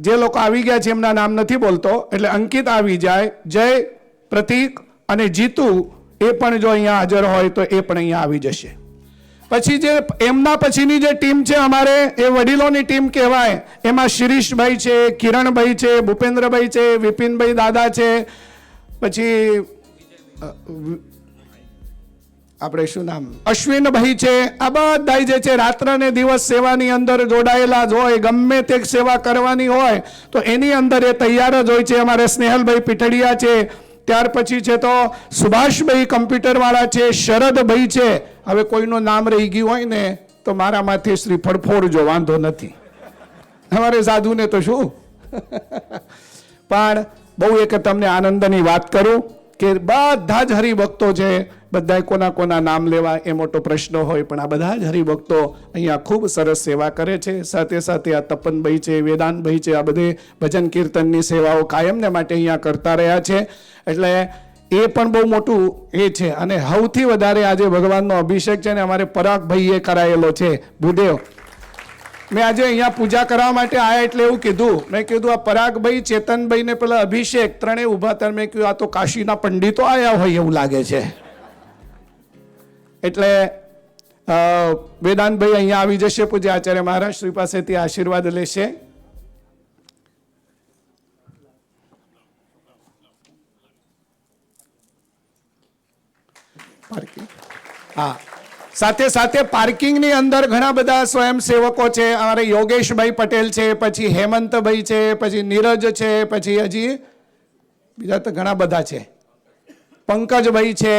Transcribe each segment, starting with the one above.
જે લોકો આવી ગયા છે એમના નામ નથી બોલતો, એટલે અંકિત આવી જાય, જય, પ્રતીક અને જીતુ એ પણ જો અહીંયા હાજર હોય તો એ પણ અહીંયા આવી જશે. પછી જે એમના પછીની જે ટીમ છે અમારે એ વડીલોની ટીમ કહેવાય. એમાં શિરીષભાઈ છે, કિરણભાઈ છે, ભૂપેન્દ્રભાઈ છે, વિપિનભાઈ દાદા છે, પછી આપણે શું નામ, અશ્વિનભાઈ છે. આ બધા જે છે રાત્ર ને દિવસ સેવાની અંદર જોડાયેલા જ હોય. ગમે તે સેવા કરવાની હોય તો એની અંદર એ તૈયાર જ હોય છે. અમારે સ્નેહલભાઈ પીઠડિયા છે, ત્યાર પછી છે તો સુભાષભાઈ કમ્પ્યુટર વાળા છે, શરદભાઈ છે. હવે કોઈનું નામ રહી ગયું હોય ને તો મારામાંથી શ્રીફળ ફોડજો, વાંધો નથી. અમારે સાધુને તો શું. પણ બહુ એક તમને આનંદની વાત કરું કે બધા જ હરિભક્તો છે. બધા કોના કોના નામ લેવા એ મોટો પ્રશ્ન હોય, પણ આ બધા જ હરિભક્તો અહીંયા ખૂબ સરસ સેવા કરે છે. સાથે સાથે આ તપનભાઈ છે, વેદાંતભાઈ છે, આ બધે ભજન કીર્તનની સેવાઓ કાયમને માટે અહીંયા કરતા રહ્યા છે. એટલે એ પણ બહુ મોટું એ છે. અને સૌથી વધારે આજે ભગવાનનો અભિષેક છે ને અમારે પરાગભાઈએ કરાયેલો છે. ભૂદેવ મેં આજે અહીંયા પૂજા કરવા માટે આવ્યા એટલે એવું કીધું, મેં કીધું આ પરાગભાઈ, ચેતનભાઈ ને પેલા અભિષેક ત્રણેય ઊભા હતા. મેં કીધું આ તો કાશીના પંડિતો આવ્યા હોય એવું લાગે છે. એટલે વેદાંતભાઈ અહીંયા આવી જશે, પૂજ્ય આચાર્ય મહારાજ શ્રી પાસેથી આશીર્વાદ લેશે. હા, સાથે સાથે પાર્કિંગની અંદર ઘણા બધા સ્વયંસેવકો છે. અમારે યોગેશભાઈ પટેલ છે, પછી હેમંતભાઈ છે, પછી નીરજ છે, પછી હજી બીજા તો ઘણા બધા છે, પંકજભાઈ છે.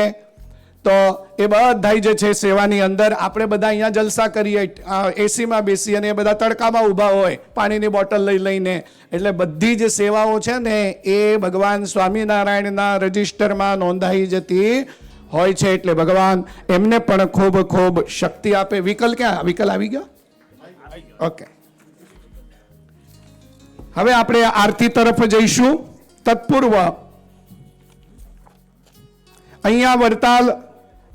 તો એ બધા જે છે સેવાની અંદર આપણે બધા અહીંયા જલસા કરીએ, એસીમાં બેસી અને એ બધા તડકામાં ઊભા હોય પાણીની બોટલ લઈ લઈને. એટલે બધી જ સેવાઓ છે ને એ ભગવાન સ્વામિનારાયણના રજિસ્ટરમાં નોંધાઈ જતી હોય છે. એટલે ભગવાન એમને પણ ખૂબ ખૂબ શક્તિ આપે. વિકલ ક્યાં? વિકલ આવી ગયો? ઓકે, હવે આપણે આરતી તરફ જઈશું. તત્પૂર્વ અહીંયા વડતાલ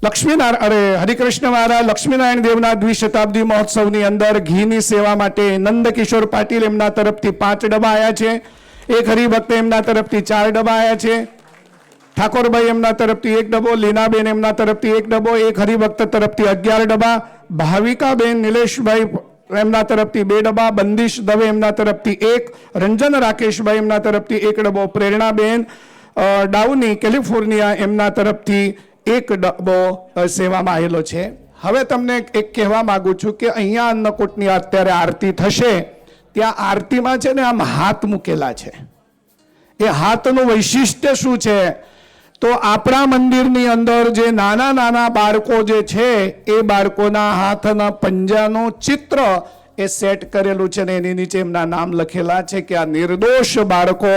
હરિકૃષ્ણ મહારાજ લક્ષ્મીનારાયણ દેવના દ્વિશતાબ્દી મહોત્સવની અંદર ઘીની સેવા માટે નંદકિશોર પાટીલ એમના તરફથી 5 ડબ્બા આવ્યા છે. એક હરિભક્ત એમના તરફથી 4 ડબ્બા આવ્યા છે. ઠાકોરભાઈ એમના તરફથી 1 ડબ્બો, લીનાબેન એમના તરફથી 1 ડબ્બો, એક હરિભક્ત તરફથી 11 ડબ્બા, ભાવિકાબેન નિલેશભાઈ એમના તરફથી 2 ડબ્બા, બંદીશ દવે એમના તરફથી 1, રંજન રાકેશભાઈ એમના તરફથી 1 ડબ્બો, પ્રેરણાબેન ડાઉની કેલિફોર્નિયા એમના તરફથી 1 ડબ્બો સેવામાં આવેલો છે. હવે તમને એક કહેવા માંગુ છું કે અહીંયા અન્નકૂટની અત્યારે આરતી થશે, ત્યાં આરતીમાં છે ને આમ હાથ મૂકેલા છે. એ હાથનું વૈશિષ્ટ્ય શું છે? તો આપણા મંદિરની અંદર જે નાના નાના બાળકો જે છે એ બાળકોના હાથના પંજાનું ચિત્ર એ સેટ કરેલું છે ને એની નીચે એમના નામ લખેલા છે કે આ નિર્દોષ બાળકો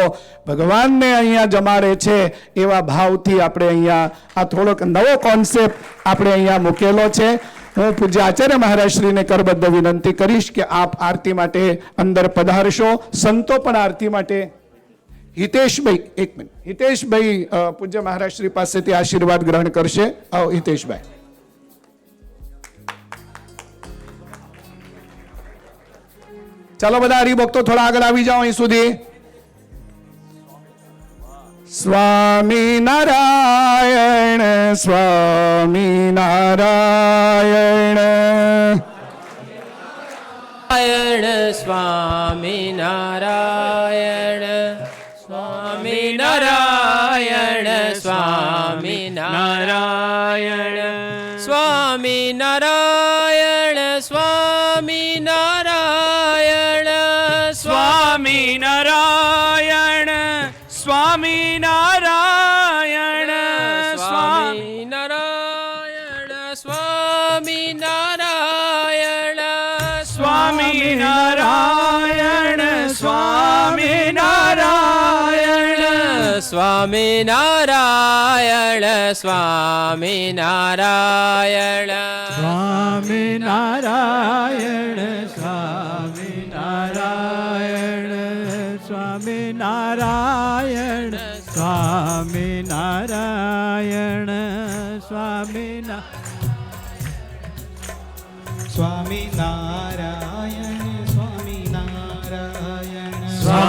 ભગવાનને અહીંયા જમાડે છે. એવા ભાવથી આપણે અહીંયા આ થોડોક નવો કોન્સેપ્ટ આપણે અહીંયા મૂકેલો છે. હું પૂજ્ય આચાર્ય મહારાજશ્રીને કરબદ્ધ વિનંતી કરીશ કે આપ આરતી માટે અંદર પધારશો. સંતો પણ આરતી માટે. હિતેશભાઈ, 1 મિનિટ, હિતેશભાઈ પૂજ્ય મહારાજશ્રી પાસેથી આશીર્વાદ ગ્રહણ કરશે. આવો હિતેશભાઈ. ચાલો બધા હરિભક્તો થોડા આગળ આવી જાઓ અહીં સુધી. સ્વામી નારાયણ, સ્વામી નારાયણ, સ્વામી નારાયણ, સ્વામી નારાયણ, સ્વામી નારાયણ, સ્વામી નારાયણ, સ્વામી નારાયણ, સ્વામી નારાયણ, સ્વામી નારાયણ, સ્વામી નારાયણ, સ્વામી નારાયણ, સ્વામી નારાયણ, સ્વામી નારાયણ, સ્વામી નારાયણ, સ્વામી નારાયણ, સ્વામી નારાયણ, સ્વામી નારાયણ, સ્વામી નારાયણ, સ્વામી નારાયણ, સ્વામી સ્વામી નારાયણ, સ્વામી નારાયણ, સ્વામી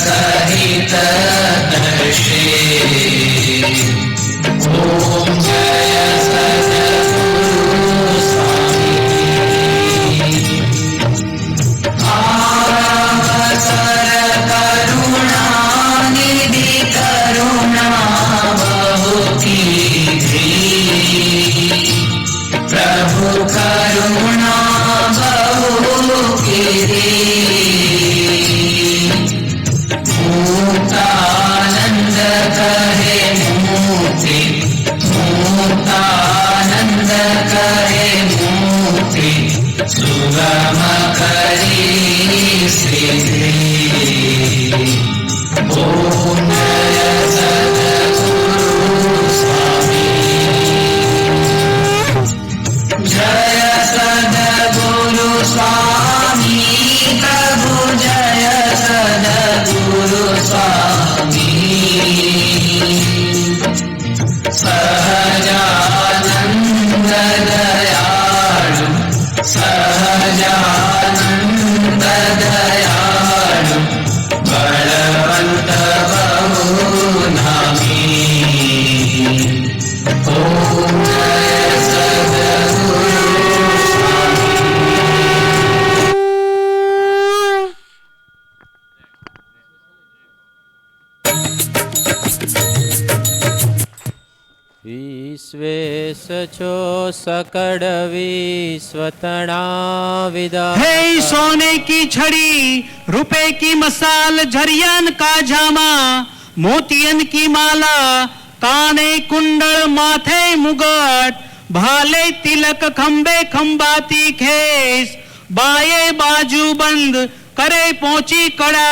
सहित दर्शे ॐ जय सद्गुरु स्वामी अवसर करुणानिधि करुणा बहु कीधी प्रभु करुणा बहु कीधी मूर्तानंद कहे मूर्ति मूर्तानंद कहे मूर्ति सुगम करी सिद्धि ओम जय सद्गुरु स्वामी जय सद्गुरु स्वामी प्रभु जय सद्गुरु स्वामी सहजानंद दयालु सहजानंद दयालु बलवंत बहु नामी ओम जय सद्गुरु विश्वेश छो सकड़ विश्वतणा विदा हे सोने की छड़ी रुपए की मसाल झरियन का जामा मोतियन की माला काने कुंडल माथे मुगट भाले तिलक खंबे खंबाती खेस बाये बाजू बंद करे पहुंची कड़ा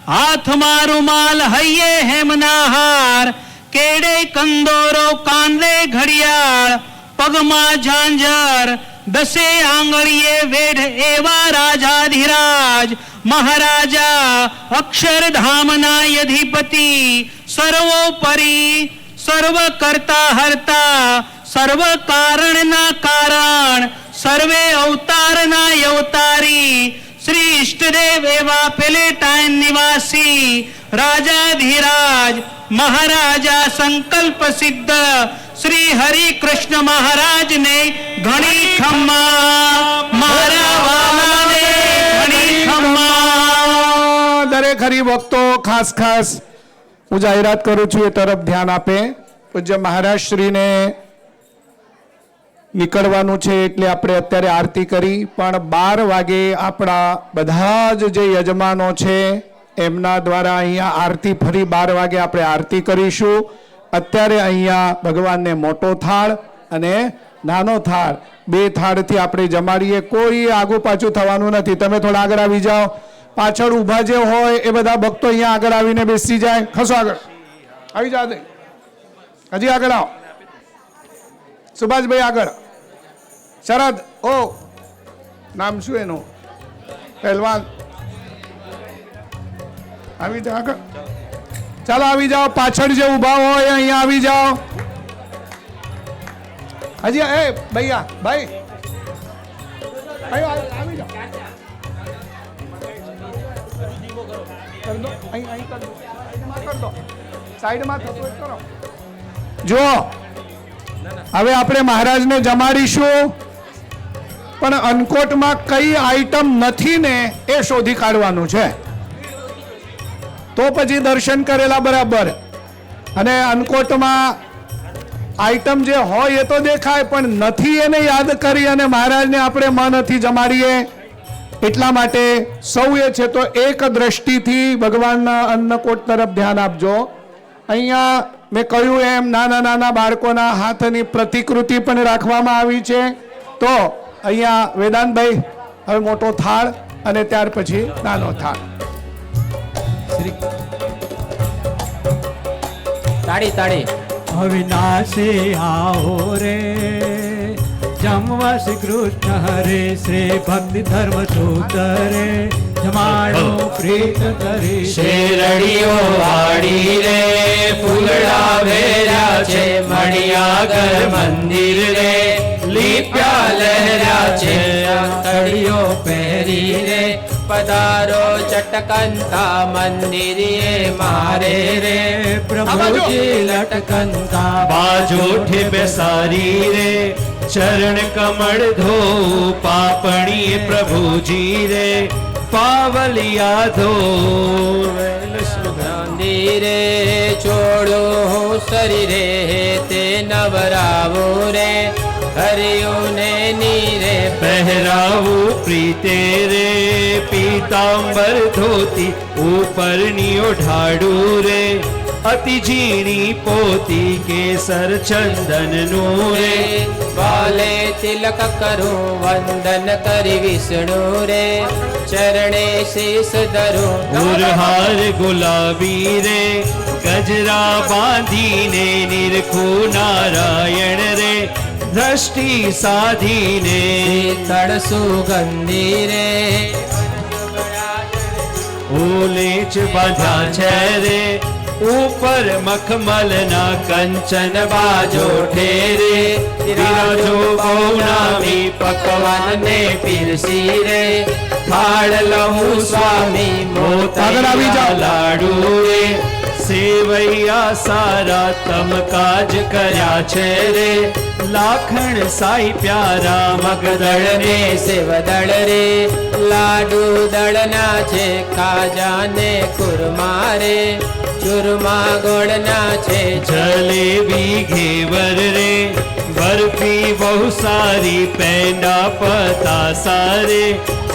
हाथ मारू माल हये हेमना हार केड़े कंदोरो कांदे घड़ियाळ पगमा झांझर दसे आंगळीए वेढ एवा राजाधिराज महाराजा अक्षरधामना यधिपति सर्वोपरि सर्व करता हरता सर्व कारण ना कारण सर्वे अवतार ना अवतारी श्री इष्टदेव एवा पेलेटाइन निवासी राजाधिराज महाराजा संकल्प सिद्ध श्री हरि कृष्ण महाराज ने घणी खम्मा मारा वाला ने घणी खम्मा દરેક હરિભક્તો ખાસ ખાસ હું જાહેરાત કરું છું એ તરફ ધ્યાન આપે પૂજ્ય મહારાજ શ્રીને નીકળવાનું છે એટલે આપણે અત્યારે આરતી કરી પણ 12 વાગે આપણા બધા જ જે યજમાનો છે એમના દ્વારા અહીંયા આરતી ફરી 12 વાગે આપણે આરતી કરીશું અત્યારે અહીંયા ભગવાનને મોટો થાળ અને નાનો થાળ બે થાળથી આપણે જમાડીએ કોઈ આગુ પાછું થવાનું નથી તમે થોડા આગળ આવી જાઓ પાછળ ઊભા જે હોય એ બધા ભક્તો અહીંયા આગળ આવીને બેસી જાય ખસો આગળ આવી જાઓ હજી આગળ આવો સુભાષભાઈ આગળ શરદ ઓ નામ શું એનું પહેલવાન આવી જાઓ આગળ ચાલો આવી જાઓ પાછળ જે ઊભા હોય અહીંયા આવી જાઓ હજી એ ભૈયા ભાઈ આવી જાઓ કર દો અહીં કર દો સાઈડમાં થતો કરો જો હવે આપણે મહારાજને જમાડીશું પણ અન્નકોટમાં કઈ આઈટમ નથી ને એ શોધી કાઢવાનું છે તો પછી દર્શન કરેલા બરાબર અને અન્નકોટમાં આઈટમ જે હોય એ તો દેખાય પણ નથી એને યાદ કરી અને મહારાજને આપણે મનથી જમાડીએ એટલા માટે સૌએ છે તો એક દ્રષ્ટિથી ભગવાનના અન્નકોટ તરફ ધ્યાન આપજો અહીંયા મેં કહ્યું એમ નાના નાના બાળકોના હાથની પ્રતિકૃતિ પણ રાખવામાં આવી છે તો અહીંયા વેદાંતભાઈ હવે મોટો થાળ અને ત્યાર પછી નાનો થાળ તાળી તાળી અવિનાશી આવો રે જમવા શ્રી કૃષ્ણ હરે શ્રી ભક્તિ ધર્મ સૂતરે જમાડો પ્રીત કરી શેરડીઓ વાડી રે ફૂલડા ભેર્યા છે મણિયાગર મંદિર રે લીપ્યા લહેર્યા છે તળીઓ પહેરી રે પધારો ચટકંતા મંદિરે મારે રે પ્રભુજી લટકંતા બાજોઠે બેસારી રે ચરણ કમળ ધો પાપણીએ પ્રભુજી રે પાવલિયા ધો મંદિરે છોડો હું શરીરે તે નવરાવો રે હરિયું ને નીરે પહેરાવું પ્રીતે રે પીતાંબર ધોતી ઉપરની ઓઢાડું રે અતિ ઝીણી પોતી કેસર ચંદનનું રે વાલે તિલક કરું વંદન કરી વિષ્ણુ રે ચરણે શીશ ધરું ગુરહાર ગુલાબી રે ગજરા બાંધીને નિરખું નારાયણ રે દ્રષ્ટિ સાધીને તળ સુગંધી રે ઓલેચ બાંધ્યા છે રે ઉપર મખમલના કંચન બાજો ઠેરે બિરાજો પૌનામી પકવાન ને પીરસી રે થાળ લહું સ્વામી આગળ આવી જાઓ. મોતા લાડુ રે સેવૈયા સારા તમ કાજ કર્યા છે રે લાખણ સાઈ પ્યારા મગદળ ને સેવદળ રે લાડુ દળના છે ખાજા ને કુરમા રે ચૂરમા ગોળના છે જલેબી ઘેવર રે બરફી બહુ સારી પેંડા પતાસા રે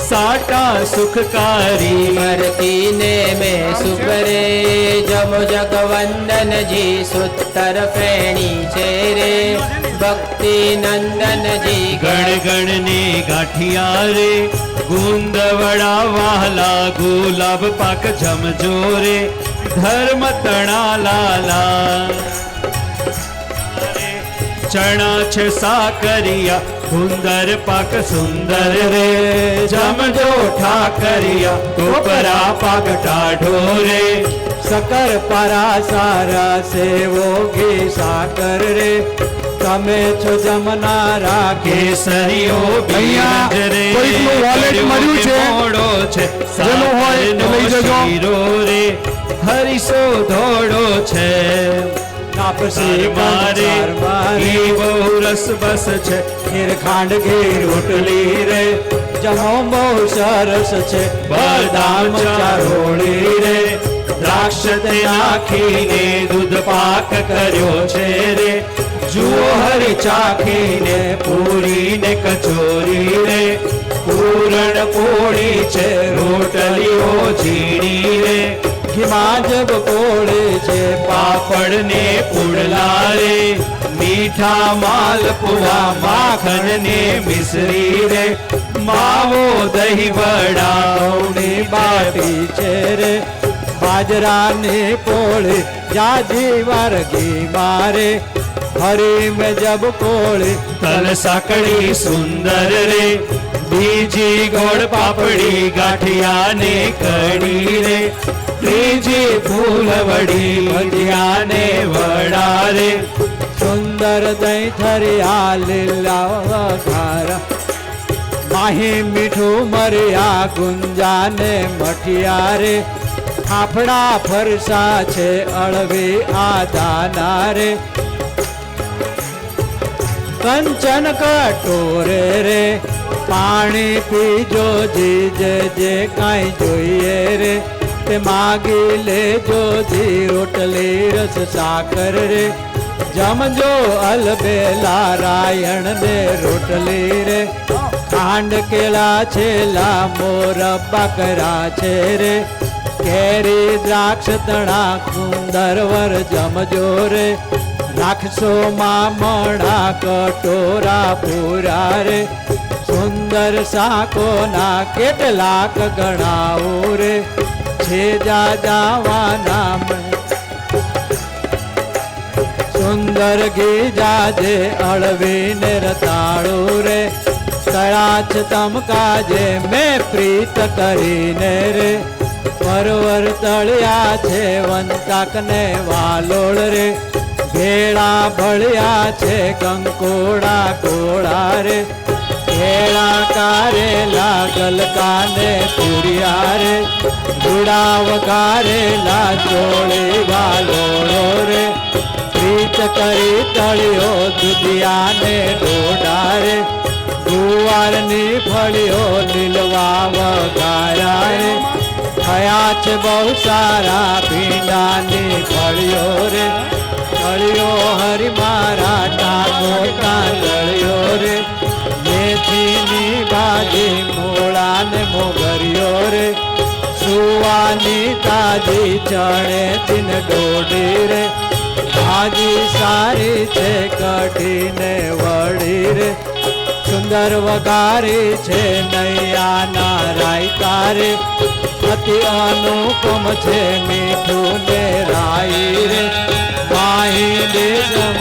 સાટા સુખકારી ભરતી ને મેં સુપરે જમો જગવંદનજી સુતર ફેણી છે રે ભક્તિ નંદનજી ગણ ગણ ને ગાંઠિયા રે ગુંદવડા વાહલા ગુલાબ પાક જમજો રે ધર્મ તણા લાલા ચણા છે સાકરિયા ગુંદર પાક સુંદર રે જમજો ઠાકરિયા ટોપરા પાક ટાઢો રે સકર પરા સારા સેવો ઘી સાકર રે તમે છો જમનારા કેસરીઓ અહીંયા બીજ રે કોઈકનું wallet મળ્યું છે? મોડો છે જેનું હોય એ લઈ જજો. શીરો રે હરીસો ધોળો છે નાપસી મારે ઈ બહુ રસ બસ છે ખીરખાંડ ઘી રોટલી રે જમો બહુ સરસ છે બદામ ચારોળી રે દ્રાક્ષ તે નાખીને દૂધ પાક કર્યો છે રે જુઓ હરી ચાખીને પૂરી ને કચોરી રે પૂરણ પોળી છે રોટલીઓ ઝીણી રે ઘીમાં જબ કોળે છે પાપડ ને પુડલા રે મીઠા માલપુડા માખણ ને મિશ્રી રે માવો દહીં વડા ઘઉંની બાટી છે રે બાજરાની પોળી જાજી વારગી મારે હરી મેં જબ કોળી તલ સાકડી સુંદર રે બીજી ગોળ પાપડી ગાંઠિયા ને કડી રે ત્રીજી ફૂલવડી ભજીયા ને વડા રે સુંદર દહીં થરિયા લીલા વઘારા માહી મીઠું મરિયા ગુંજા ને મઠિયા રે ફાફડા ફરસા છે અળવી આદાના રે કંચન કટોરે રે પાણી પીજો જી જે કાંઈ જોઈએ રે તે માગી લેજો જી રોટલી રસ સાકર રે જમજો અલબેલા રાયણ ને રોટલી રે ખાંડ કેળા છેલા મોરબ્બા કર્યા છે રે કેરી દ્રાક્ષ તણા કુંદર વર જમજો રે રાખશો માં મણા કટોરા પૂરા રે સુંદર સાકોના કેટલાક ગણાવો રે છે જાવાના સુંદર ઘી જાજે અળવીને રતાળું રે તળાચ તમકાજે મેં પ્રીત કરીને રે પરવર તળ્યા છે વંતાક ને વાલોળ રે ભેળા ભળ્યા છે કંકોડા કોળા રે કેળા કારેલા ગલકાને પૂરિયા રે રૂડા વઘારેલા ચોળે વાલોળો રે પ્રીત કરી તળિયો દુધિયાને ડોડા રે ગુવારની ફળીઓ લીલવા વઘાર્યા રે થયા છે બહુ સારા ભીંડાની ફળીઓ રે ફળીઓ હરી મારા ટાકો તાંદળીઓ રે મેથીની ભાજી મૂળાને મોગરીઓ રે સુવાની તાજી ચણે ચીન ડોડી રે ભાજી સારી છે કઢીને વળી રે સુંદર વઘારી છે નૈયાના રાયતા રે અતિ અનુપમ છે મીઠું ને રાઈ રે માહી દેશમ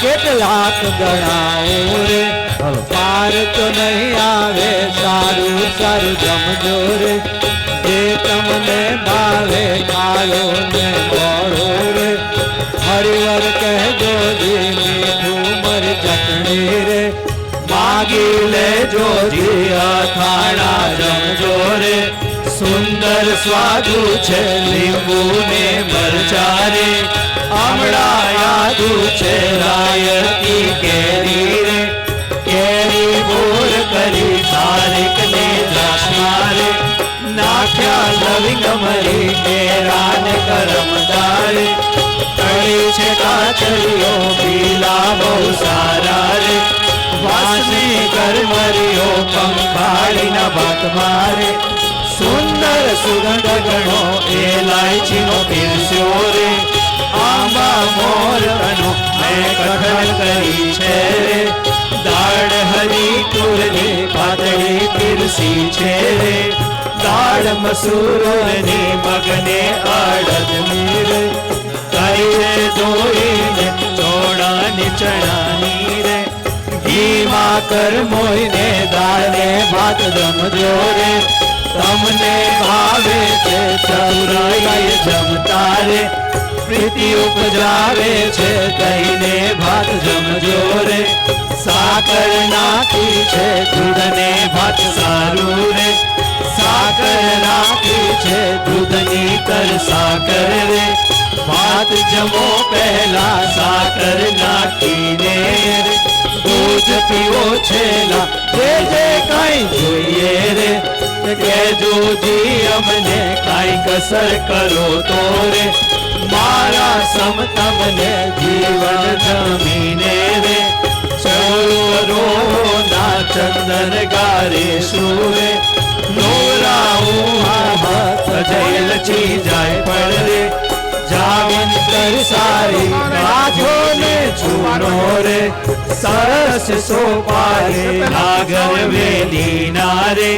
કેટલાક ગણાવું રે પાર તો નહીં આવે સારું સારું જમજો રે જે તમને ભાવે ખાલો ને મોડો રે હરિવર કહેજો જી મીઠું મર ચટણી રે માગી લેજો જી અથાણા જમજો રે સુંદર સ્વાદુ છે લીંબુ ને મરચા રે આમળા યાદુ છે રાયતી કેરી રે કેરી બોર કરી તારીખ ને દ્રાક્ષમાં રે નાખ્યા લવિંગ મરી કેરા ને કરમદાર તળી છે કાચરીઓ પીલા બહુ સારા રે વાસની કરમરીઓ પંખાળીના ભાત મારે સુંદર સુગંધ ગણો એલાયચીનો પીરસ્યો રે આંબા મોરનો મેં કઠણ કરી છે રે દાળ હરી તુરની પાતળી પીરસી છે રે દાળ મસૂરની મગને અડદની રે કરી રે ધોઈને ચોળાની ચણાની રે ઘીમાં કરમોઈને દાળને ભાત જમજો રે તમને ભાવે છે ચતુરાઈ જમતા રે પ્રીતિ ઉપજાવે છે દહીંને ભાત જમજો રે સાકર નાખી છે દૂધને ભાત સારું રે સાકર નાખી છે દૂધની કર સાકર રે ભાત જમો પહેલા સાકર નાખીને રે દૂધ પીવો છેલા જે કઈ જોઈએ રે કેજો જી અમને કાંઈ કસર કરો તો રે મારા સમ તમને જીવન જમીને રે ચરો ના ચંદન ગારે સુરે નોરાવું હાથ જયેલ છી જાય પડ રે જાવંતર સારી કાઠો ને ચૂનો રે સરસ સોપારે નાગર વેલી નારે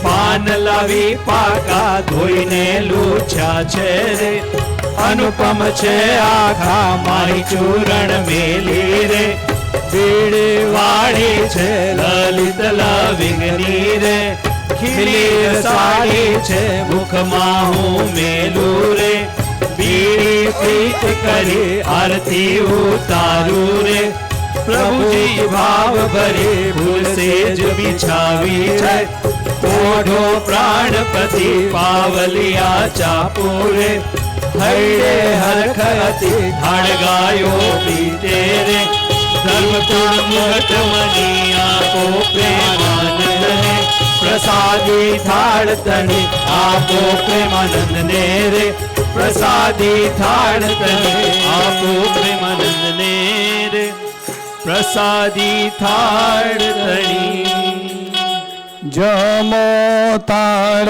પાન લાવી પાકા ધોઈને લૂછ્યા છે રે અનુપમ છે આખા મારી ચૂરણ મેલી રે બીડી વાળી છે લલિત લવિંગની રે ખીલી સાડી છે મુખમાં હું મેલું રે બીડી પ્રીત કરી આરતી ઉતારું રે પ્રભુજી ભાવ ભરી ભૂલ સેજ બિછાવી છે ઓઢો પ્રાણપતિ પાવલિયા ચાપુરે હૈડે હરખતી ઢાળ ગાયો પીતે રે ધર્મપુર મુહટ મની આપો પ્રેમાનંદ ને પ્રસાદી થાળ તને આપો પ્રેમાનંદ ને રે પ્રસાદી થાળ તને આપો પ્રેમાનંદ ને રે પ્રસાદી થાળ તણી જમો તાળ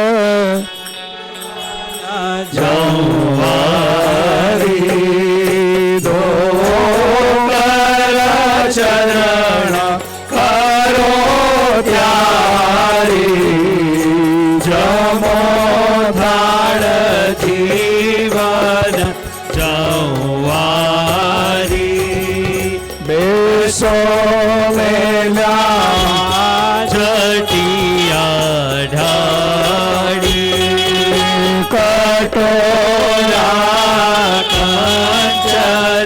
જમવારી દો ચરણ કરો ત્યારી જમો થાળ જીવન જમવારી બેસો મેલ્યા જટિયા ઢાળી કટોરા કંચનની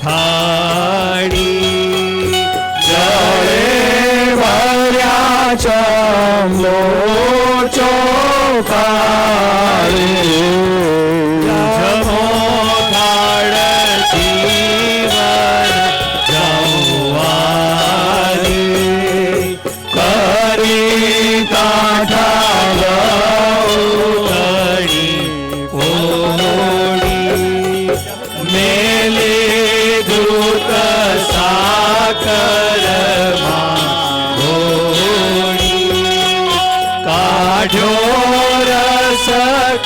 થાળી જળે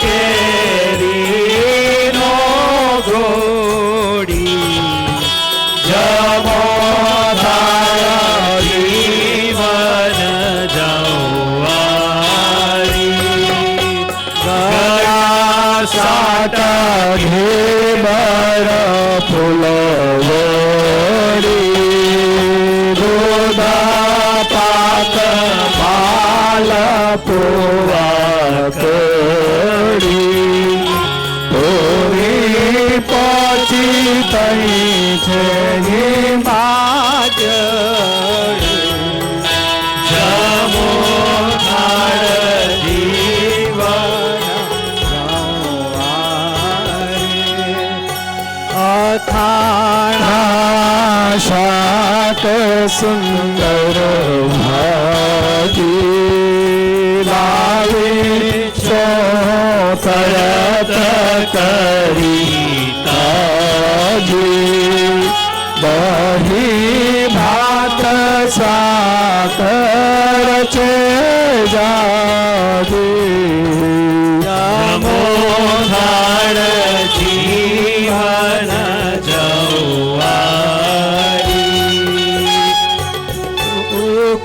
કેરીનો ઘોડી જમો થાળ જીવન જવારી ગયા સાટા ઘેબર ફૂલવડી દોધા પાક માલ પૂવા કડી પૂરી પહોંચી તઈ છે જમો થાળ જીવન અથાણા શાક સુંદર ભાજી લાવી છો તરત કરી તાજી દહીં ભાત સાકર છે જાજી જમો થાળ જીવન જવારી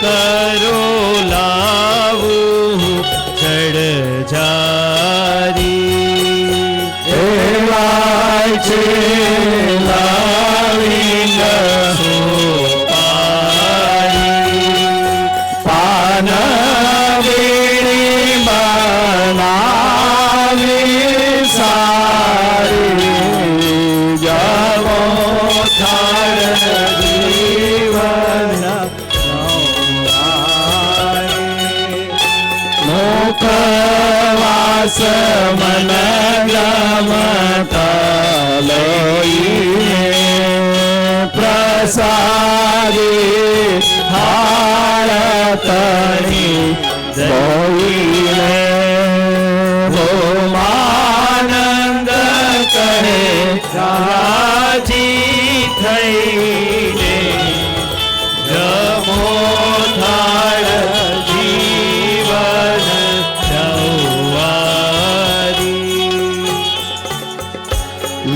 કરો લાવું જડ જારી એવાય છે લાવીને પાન વીણી બનાવી સારી જમો થાળ જીવન મુખવાસ મન ગમતા લઈને પ્રસાદી થાળ તણી દોઈને ભોમાનંદ કહે રાજી થઈને જમો થાળ જીવન જવારી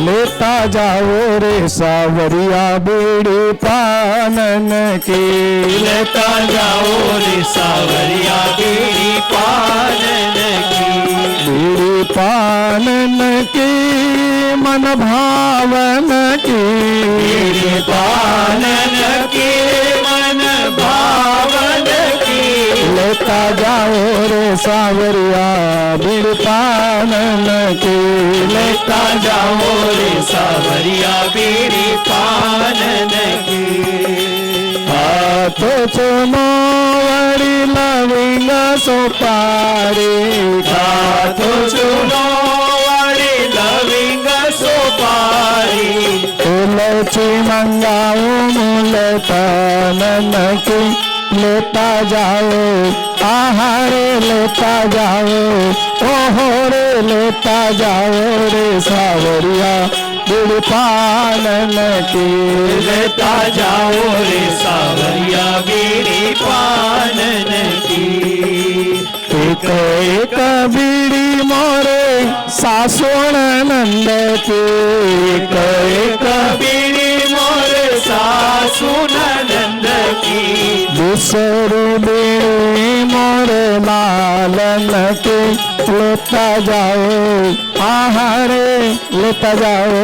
લેતા જાઓ રે સાવરિયા બીડી પાનન કી લેતા જાઓ રે સાવરિયા બીડી પાનન કી બીડી પાનન કી મન ભાવન કી બીડી પાનન કી મન ભાવન કી લેતા જાઓ રે સાવરિયા બીડી પાનન કી લેતા જાઓ રે સાવરિયા બીડી પાનન કી હાથો ચુનો વળી લવિંગ સોપારી હાથો ચૂનો વાળી લવિંગ સોપારી તુલસી મંગાવું મુલતાનન કી લેતા જાઓ આહારે લેતા જાઓ ઓહો રે લેતા જાઓ રે સાવરિયા બીડી પાનન કી લેતા જાઓ રે સાવરિયા બીડી પાનન કી એક એક બીડી મોરે સાસુણ નંદ કી એક એક બીડી મોર સાસુ નંદ કી दूसरी बीड़ी मोरे लालन કી લેતા જાઓ આહારે લેતા જાઓ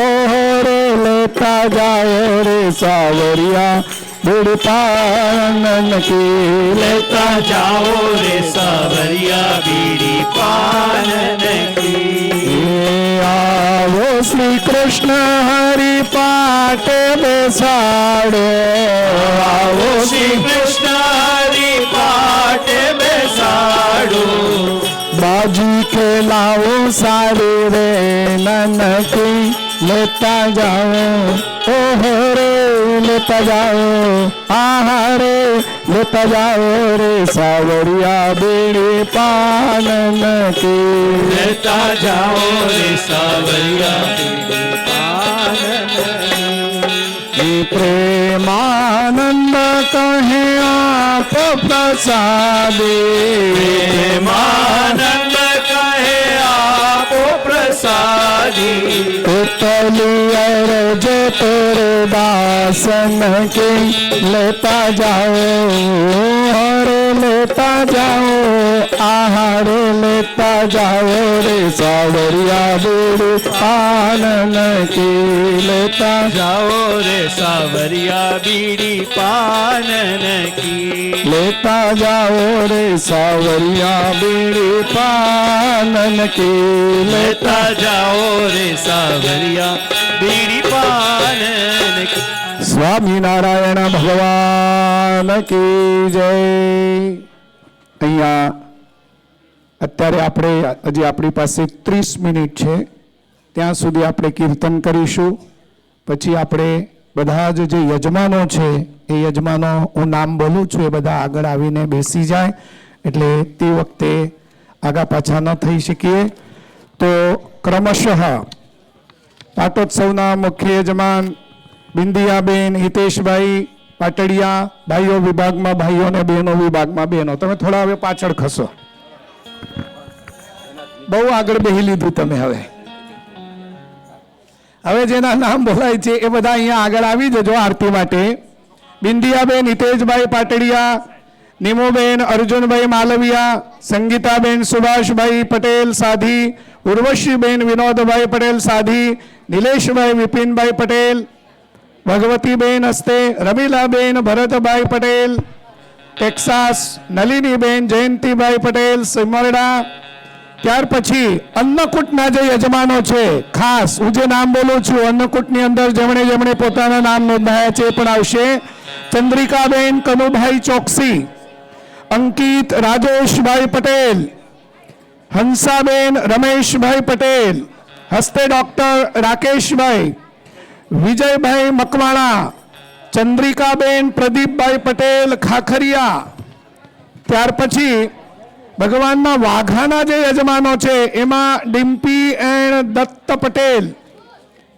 ઓહો રે લેતા જાઓ રે સાવરિયા બીડી પાનન કી લેતા જાઓ રે સાવરિયા બીડી પાનન કી આવો શ્રી કૃષ્ણ હરિ પાટે બેસાડો આવો શ્રી કૃષ્ણ હરિ પાટે બેસાડો બાજી કે લાવો સારી રે નનકી લેતા જાઓ ઓહો રે લેતા જાઓ આહારે લેતા જાઓ રે સાવરિયા બીડી પાનન કી લેતા જાઓ રે સાવરિયા બીડી પાનન પ્રેમાનંદ કહે આપ પ્રસાદે પ્રેમાનંદ કહે साधी पुतली अर्ज तेरे दासन के लेता जाओ और लेता जाओ आहार लेता जाओ रे सावरिया बेड़ी पानन की लेता जाओ रे सावरिया बीड़ी पानन की लेता जाओ रे सावरिया बीड़ी पानन की लेता जाओ रे सावरिया बीड़ी पानन की સ્વામિનારાયણ ભગવાન કી જય. અહીંયા અત્યારે આપણે હજી આપણી પાસે 30 મિનિટ છે, ત્યાં સુધી આપણે કીર્તન કરીશું. પછી આપણે બધા જે યજમાનો છે એ યજમાનો, હું નામ બોલું છું, એ બધા આગળ આવીને બેસી જાય, એટલે તે વખતે આગા પાછા ન થઈ શકીએ. તો ક્રમશઃ પાટોત્સવના મુખ્ય યજમાન બિંદિયાબેન, હિતેશભાઈ પાટડિયા, ભાઈઓ વિભાગમાં ભાઈઓ ને બહેનો વિભાગમાં બહેનો, તમે થોડા હવે પાછળ ખસો. બહુ આગળ બેહી લીધું તમે. હવે જેના નામ બોલાય છે એ બધા અહીંયા આગળ આવી જજો આરતી માટે. બિંદિયાબેન હિતેશભાઈ પાટડિયા, નિમોબેન અર્જુનભાઈ માલવિયા, સંગીતાબેન સુભાષભાઈ પટેલ સાધી, ઉર્વશીબેન વિનોદભાઈ પટેલ સાધી, નિલેશભાઈ વિપિનભાઈ પટેલ, ભગવતીબેન હસ્તે, રમીલાબેન ભરતભાઈ પટેલ ટેક્સાસ, નલિનીબેન જયંતિભાઈ પટેલ સિમરડા. ત્યાર પછી અન્નકૂટના જે યજમાનો છે, ખાસ હું જે નામ બોલું છું, અન્નકૂટની અંદર જેમણે જેમણે પોતાના નામ નોંધાયા છે એ પણ આવશે. ચંદ્રિકાબેન કનુભાઈ ચોકસી, અંકિત રાજેશભાઈ પટેલ, હંસાબેન રમેશભાઈ પટેલ, હસ્તે ડોક્ટર રાકેશભાઈ, વિજયભાઈ મકવાણા, ચંદ્રિકાબેન પ્રદીપભાઈ પટેલ ખાખરિયા. ત્યાર પછી ભગવાનના વાઘાના જે યજમાનો છે એમાં ડિમ્પી એન્ડ દત્ત પટેલ,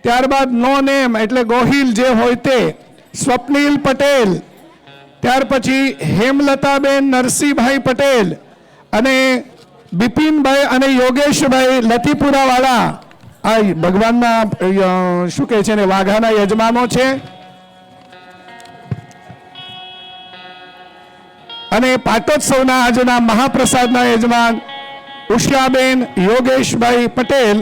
ત્યારબાદ નો નેમ એટલે ગોહિલ જે હોય તે સ્વપ્નિલ પટેલ, ત્યાર પછી હેમલતાબેન નરસિંહભાઈ પટેલ અને બિપિનભાઈ અને યોગેશભાઈ લતીપુરાવાળા. આ ભગવાનના શું કહે છે ને વાઘાના યજમાનો છે. અને પાટોત્સવના આજના મહાપ્રસાદના યજમાન ઉષાબેન યોગેશભાઈ પટેલ.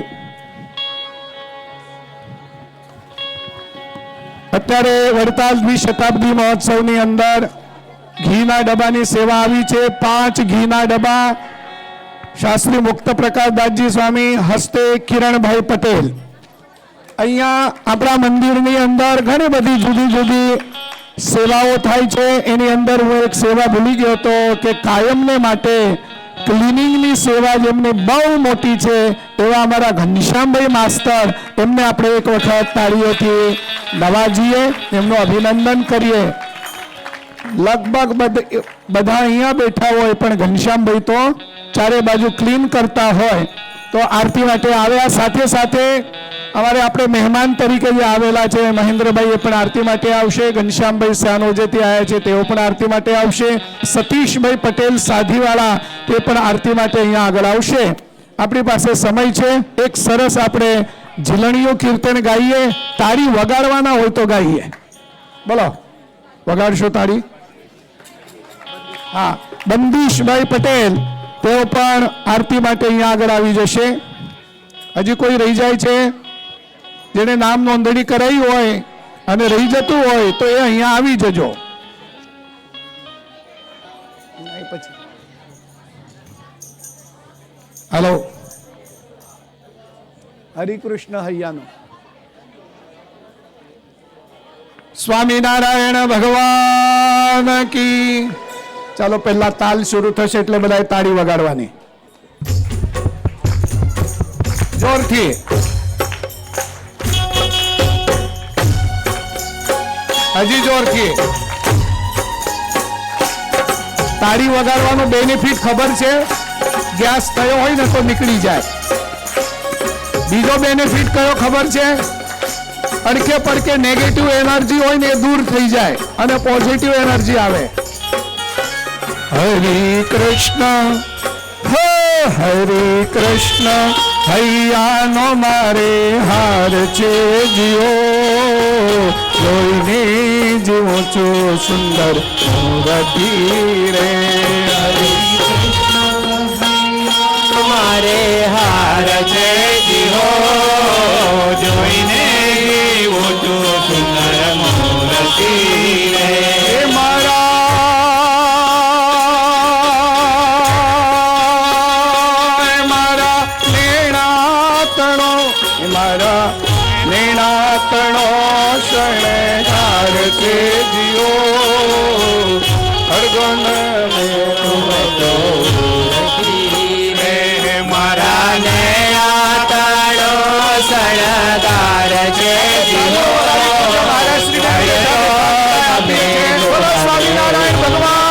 અત્યારે વડતાલ દ્વિશતાબ્દી મહોત્સવની અંદર ઘીના ડબ્બાની સેવા આવી છે. 5 ઘીના ડબ્બા શાસ્ત્રી મુક્ત પ્રકાશદાસજી સ્વામી હસ્તે કિરણભાઈ પટેલ. અહીંયા આપણા મંદિરની અંદર ઘણી બધી જુદી જુદી સેવાઓ થાય છે. એની અંદર હું એક સેવા ભૂલી ગયો હતો કે કાયમને માટે ક્લિનિંગની સેવા જેમની બહુ મોટી છે એવા અમારા ઘનશ્યામભાઈ માસ્ટર, એમને આપણે એક વખત તાળીઓથી નવાજીએ, એમનું અભિનંદન કરીએ. લગભગ બધા અહીંયા બેઠા હોય પણ ઘનશ્યામભાઈ તો ચારે બાજુ ક્લીન કરતા હોય તો આરતી માટે આવ્યા. સાથે સાથે અમારે આપણે મહેમાન તરીકે જે આવેલા છે મહેન્દ્રભાઈ, એ પણ આરતી માટે આવશે. ઘનશ્યામભાઈ સાનોજેથી આવ્યા છે, તેઓ પણ આરતી માટે આવશે. સતીશભાઈ પટેલ સાધીવાળા, તે પણ આરતી માટે અહીંયા આગળ આવશે. આપણી પાસે સમય છે, એક સરસ આપણે ઝીલણીયું કીર્તન ગાઈએ. તાળી વગાડવાના હોય તો ગાઈએ. બોલો, વગાડશો તાળી? હા, બંદીશભાઈ પટેલ તેઓ પણ આરતી માટે અહીંયા આગળ આવી જશે. હજી કોઈ રહી જાય છે જેને નામ નોંધણી કરાઈ હોય અને રહી જતું હોય તો એ અહીંયા આવી જજો. હાલો, હરિકૃષ્ણ હૈયાનો. સ્વામિનારાયણ ભગવાન કી. ચાલો પહેલા તાલ શરૂ થશે એટલે બધાએ તાળી વગાડવાની જોરથી. હજી જોરથી. તાળી વગાડવાનો બેનિફિટ ખબર છે? ગેસ થયો હોય ને તો નીકળી જાય. બીજો બેનિફિટ કયો ખબર છે? અડકે પડકે નેગેટિવ એનર્જી હોય ને એ દૂર થઈ જાય અને પોઝિટિવ એનર્જી આવે. હરે કૃષ્ણ હરે કૃષ્ણ હૈયાનો મારે હાર છે જીવો જોઈને જીવું છું સુંદર મૂર્તિ રે મારે હાર છે જીવો જોઈને જીવું છું સુંદર મૂર્તિ રે મારા નેણાતણો શણગાર છે જીઓ હરગોન મારા નેણાતણો શણગાર છે જીવો સ્વામિનારાયણ ભગવાન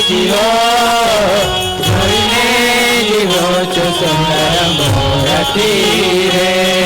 જીવો જોઈને જીવો છો સુંદર મૂર્તિ રે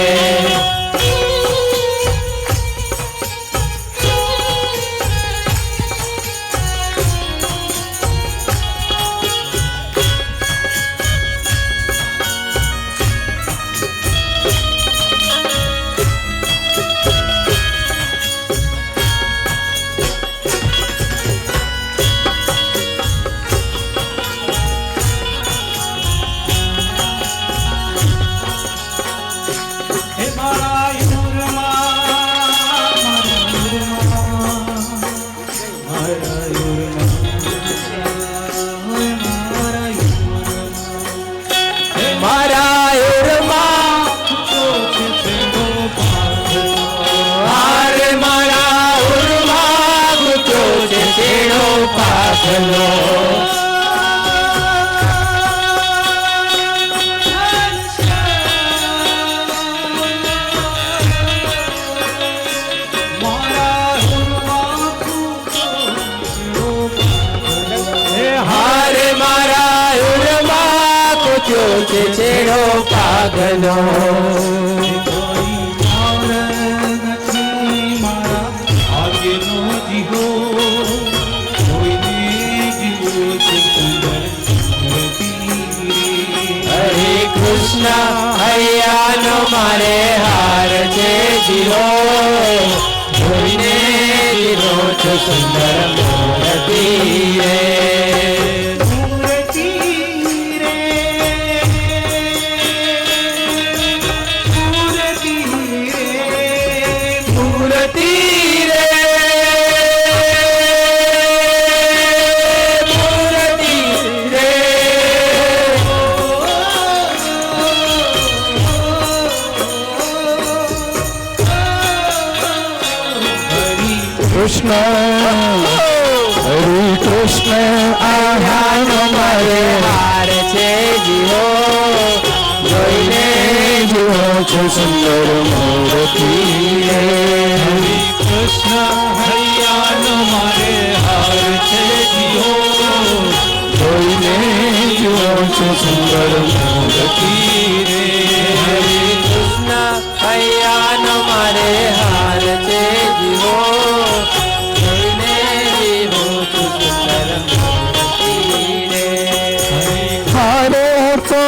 છેડો પાગલો મારા ભાગ્યનો જીવો કોઈને મારે હાર છે જીવો જોઈને જીવો છો સુંદર મૂર્તિ રે મૂર્તિ રે કૃષ્ણ હરે કૃષ્ણ આહાનો મારે હાર છે જીવો જોઈને જીવો છો સુંદર મૂર્તિ હરે કૃષ્ણ હૈયાનો મારે હાર છે જીવો જોઈને જીવો છો સુંદર મૂર્તિ રે હરે કૃષ્ણ હૈયાનો મારે હાર છે જીવો જોઈને જીવો છો સુંદર મૂર્તિ રે હારે તો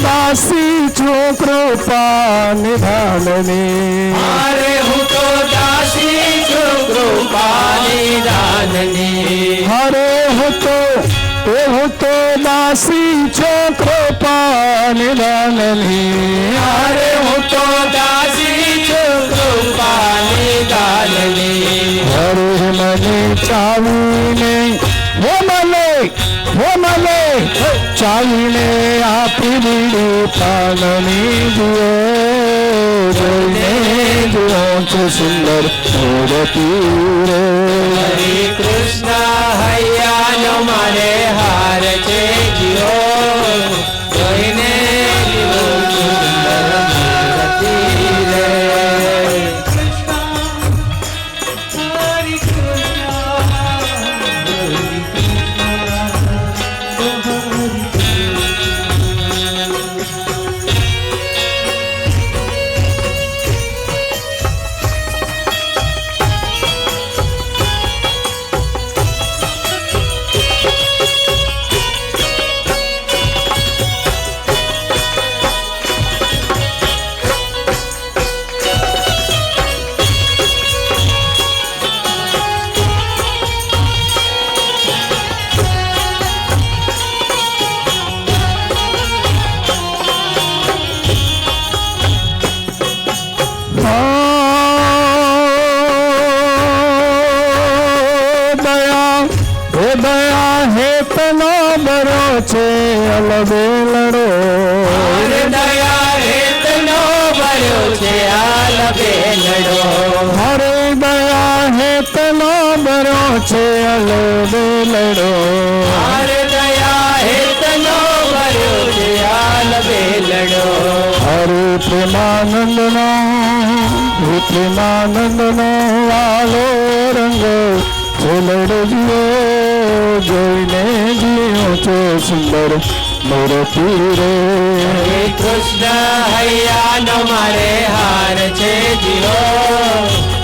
દાસી છો કૃપા નિધાનની મારે હું તો દાસી છું કૃપાની દાનની હરે હું તો દાસી છો કૃપા નિધાનની અરે હું તો દાસી છું કૃપાની દાનની હરે મને ચાવીને હો મને ચાવીને આપી દીધી પાલની જુઓ જોઈને જુઓ છો સુંદર મૂર્તિ રે હરે કૃષ્ણ હૈયાનો મારે હાર છે જીવો જોઈને જીવો છું સુંદર મૂર્તિ રે દયા હેતનો બરો છે અલબેલડો અરે દયા હેતનો ભર્યો છે આલ બેલડો હરે દયા હેતનો બરો છે અલબેલડો અરે દયા હેતનો ભર્યો છે આલ બેલડો હરે પ્રેમાનંદનો વાલો રંગ છેલડો જીવો જોઈને જીવો છો સુંદર મૂર્તિ રે હરે કૃષ્ણ હૈયાનો મારે હાર છે જીવો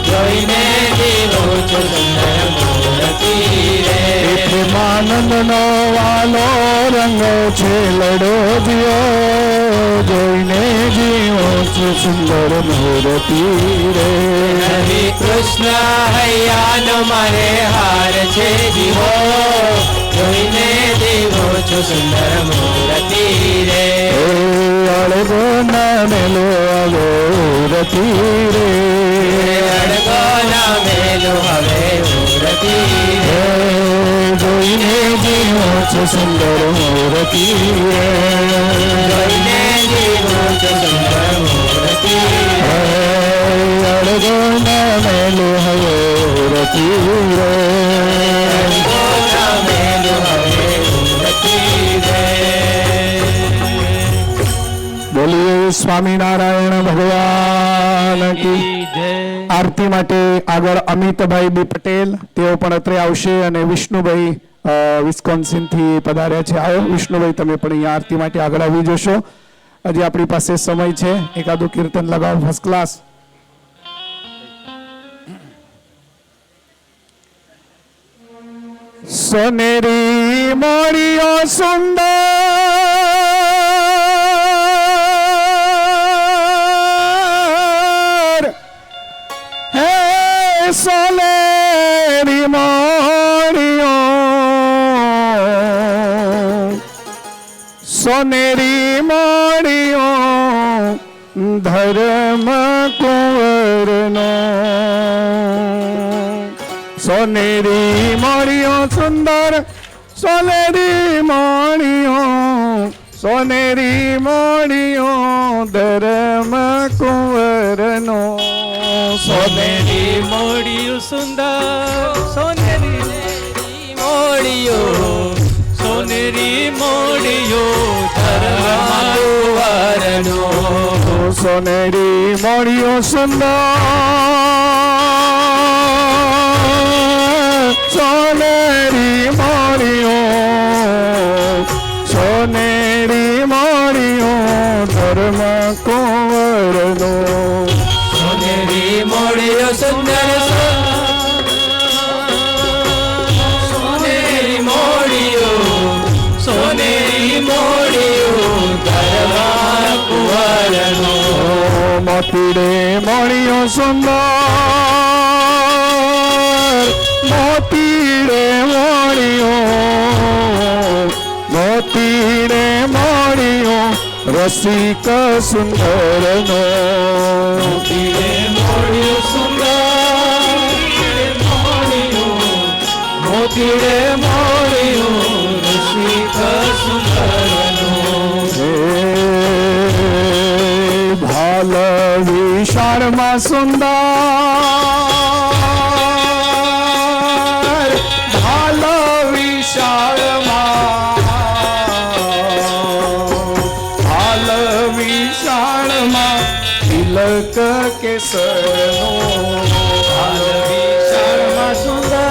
જોઈને જીવો છો સુંદર મૂર્તિ રે પ્રેમાનંદનો વાલો રંગ છેલડો જીવો જોઈને જીવો છો સુંદર મૂર્તિ રે હરે કૃષ્ણ હૈયાનો મારે હાર છે જીવો જોઈને જીવો છો સુંદર મૂર્તિ રે અળગો ના મેલો આવો રતિ રે અડગો ના મેલો હવે મૂર્તિ રે જોઈને જીવો છો સુંદર મૂર્તિ રે જોઈને જીવો છો સુંદર મૂર્તિ રે અળગો ના મેલો હવે રતિ રે અડગો ના મેલો હવે મૂર્તિ રે બોલીએ સ્વામિનારાયણ ભગવાન કી આરતી માટે આગળ અમિતભાઈ બી પટેલ તેઓ પણ અત્રે આવશે અને વિષ્ણુભાઈ વિસ્કોન્સિન થી પધાર્યા છે. આવો વિષ્ણુભાઈ, તમે પણ અહીંયા આરતી માટે આગળ આવી જશો. હજી આપણી પાસે સમય છે, એકાદું કીર્તન લગાવો ફર્સ્ટ ક્લાસ. સોનેરી મોરીઓ સુંદર સોનેરી મોણીઓ સોનેરી મોણીઓ ધર્મ કુંવરનો સોનેરી મોણીઓ સુંદર સોનેરી મોણીઓ સોનેરી મોણીઓ ધર્મ કુંવરનો સોનેરી મોડિયું સુંદર સોનેરી મોડિયું સોનેરી મોડિયું ધર્મમાં કુંવરનો સોનેરી મોણીઓ સુંદર સોનેરી મોણીઓ સોનેરી મોણીઓ ધર્મ કુંવરનો સોનેરી મોડિયું સુંદર સોનેરી મોડિયું સોનેરી મોડિયું ધર્મમાં કુંવરનો મોતીડે મોણીઓ સુંદર મોતીડે મોણીઓ મોતીડે મોણીઓ રસિક સુંદરનો મોતીડે મોડિયું સુંદર મોતીડે મોડિયું રસિક સુંદરનો ભાલ વિશાળમાં સુંદર ભાલ વિશાળમાં ભાલ વિશાળમાં તિલક કેસરનો ભાલ વિશાળમાં સુંદર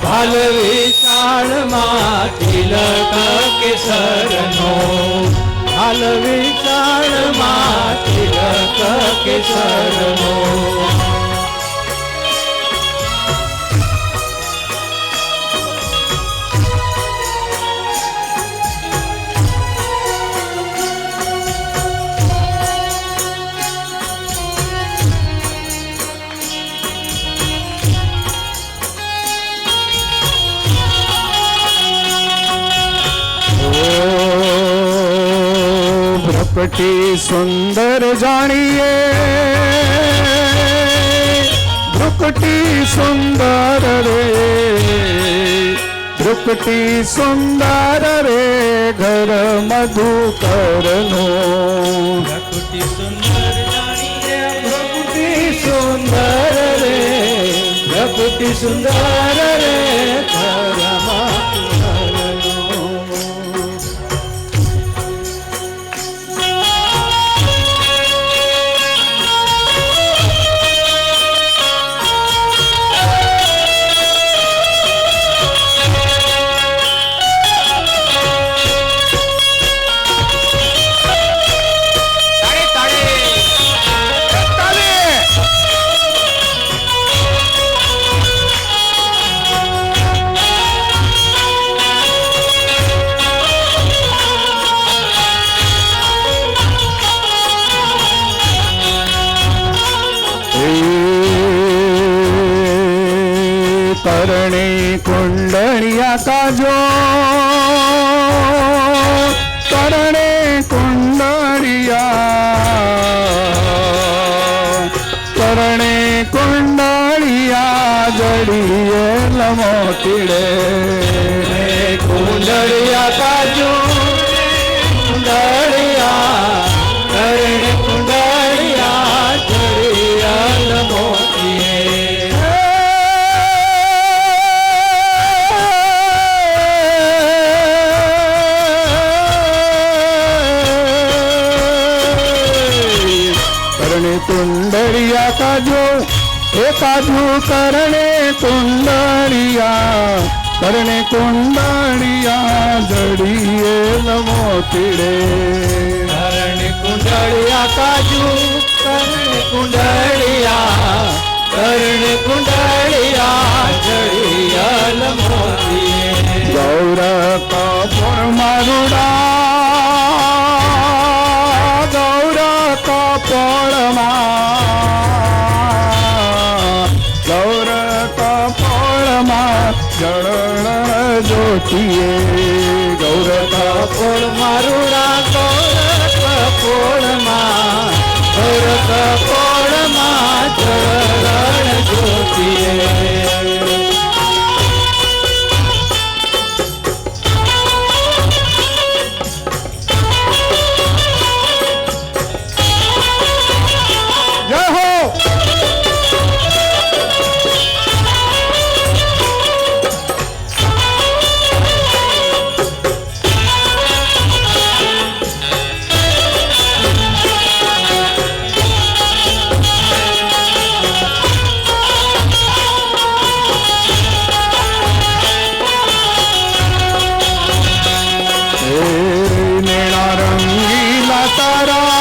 ભાલ વિશાળમાં તિલક કેસરનો ભાલ વિશાળમાં તિલક કેસરનો ભ્રુકટી સુંદર જાણીએ ભ્રુકટી સુંદર રે ભ્રુકટી સુંદર રે ઘર મધુકરનો પ્રકૃતિ સુંદર જાણીએ પ્રકૃતિ સુંદર રે પ્રકૃતિ સુંદર રે ધર્મમાં કુંવરનો કરણી કુંડળિયા કાજો કરણે કુંડળિયા જડીએ લમોતીડે કુંડળિયા કાજુ કુંડળિયા કરણે કુંડળિયા જડિયા મોતીએ કરણે કુંડળિયા કાજો એ કાજુ કરણે કુંડળિયા જડીએ લમોતીડે કરણે કુંડળિયા કાજુ કરણે કુંડળિયા જડિયા મોતીએ ગૌર કપૂર મારુડા ગૌર કપૂર કપોળમાં ગૌર કપોળમાં જળ જ્યોતિએ ગૌર કપોળ મારુડા ગૌર કપોળમાં ગૌર કપોળમાં ચરણ જ્યોતિએ જય હો નેણા રંગીલા તારા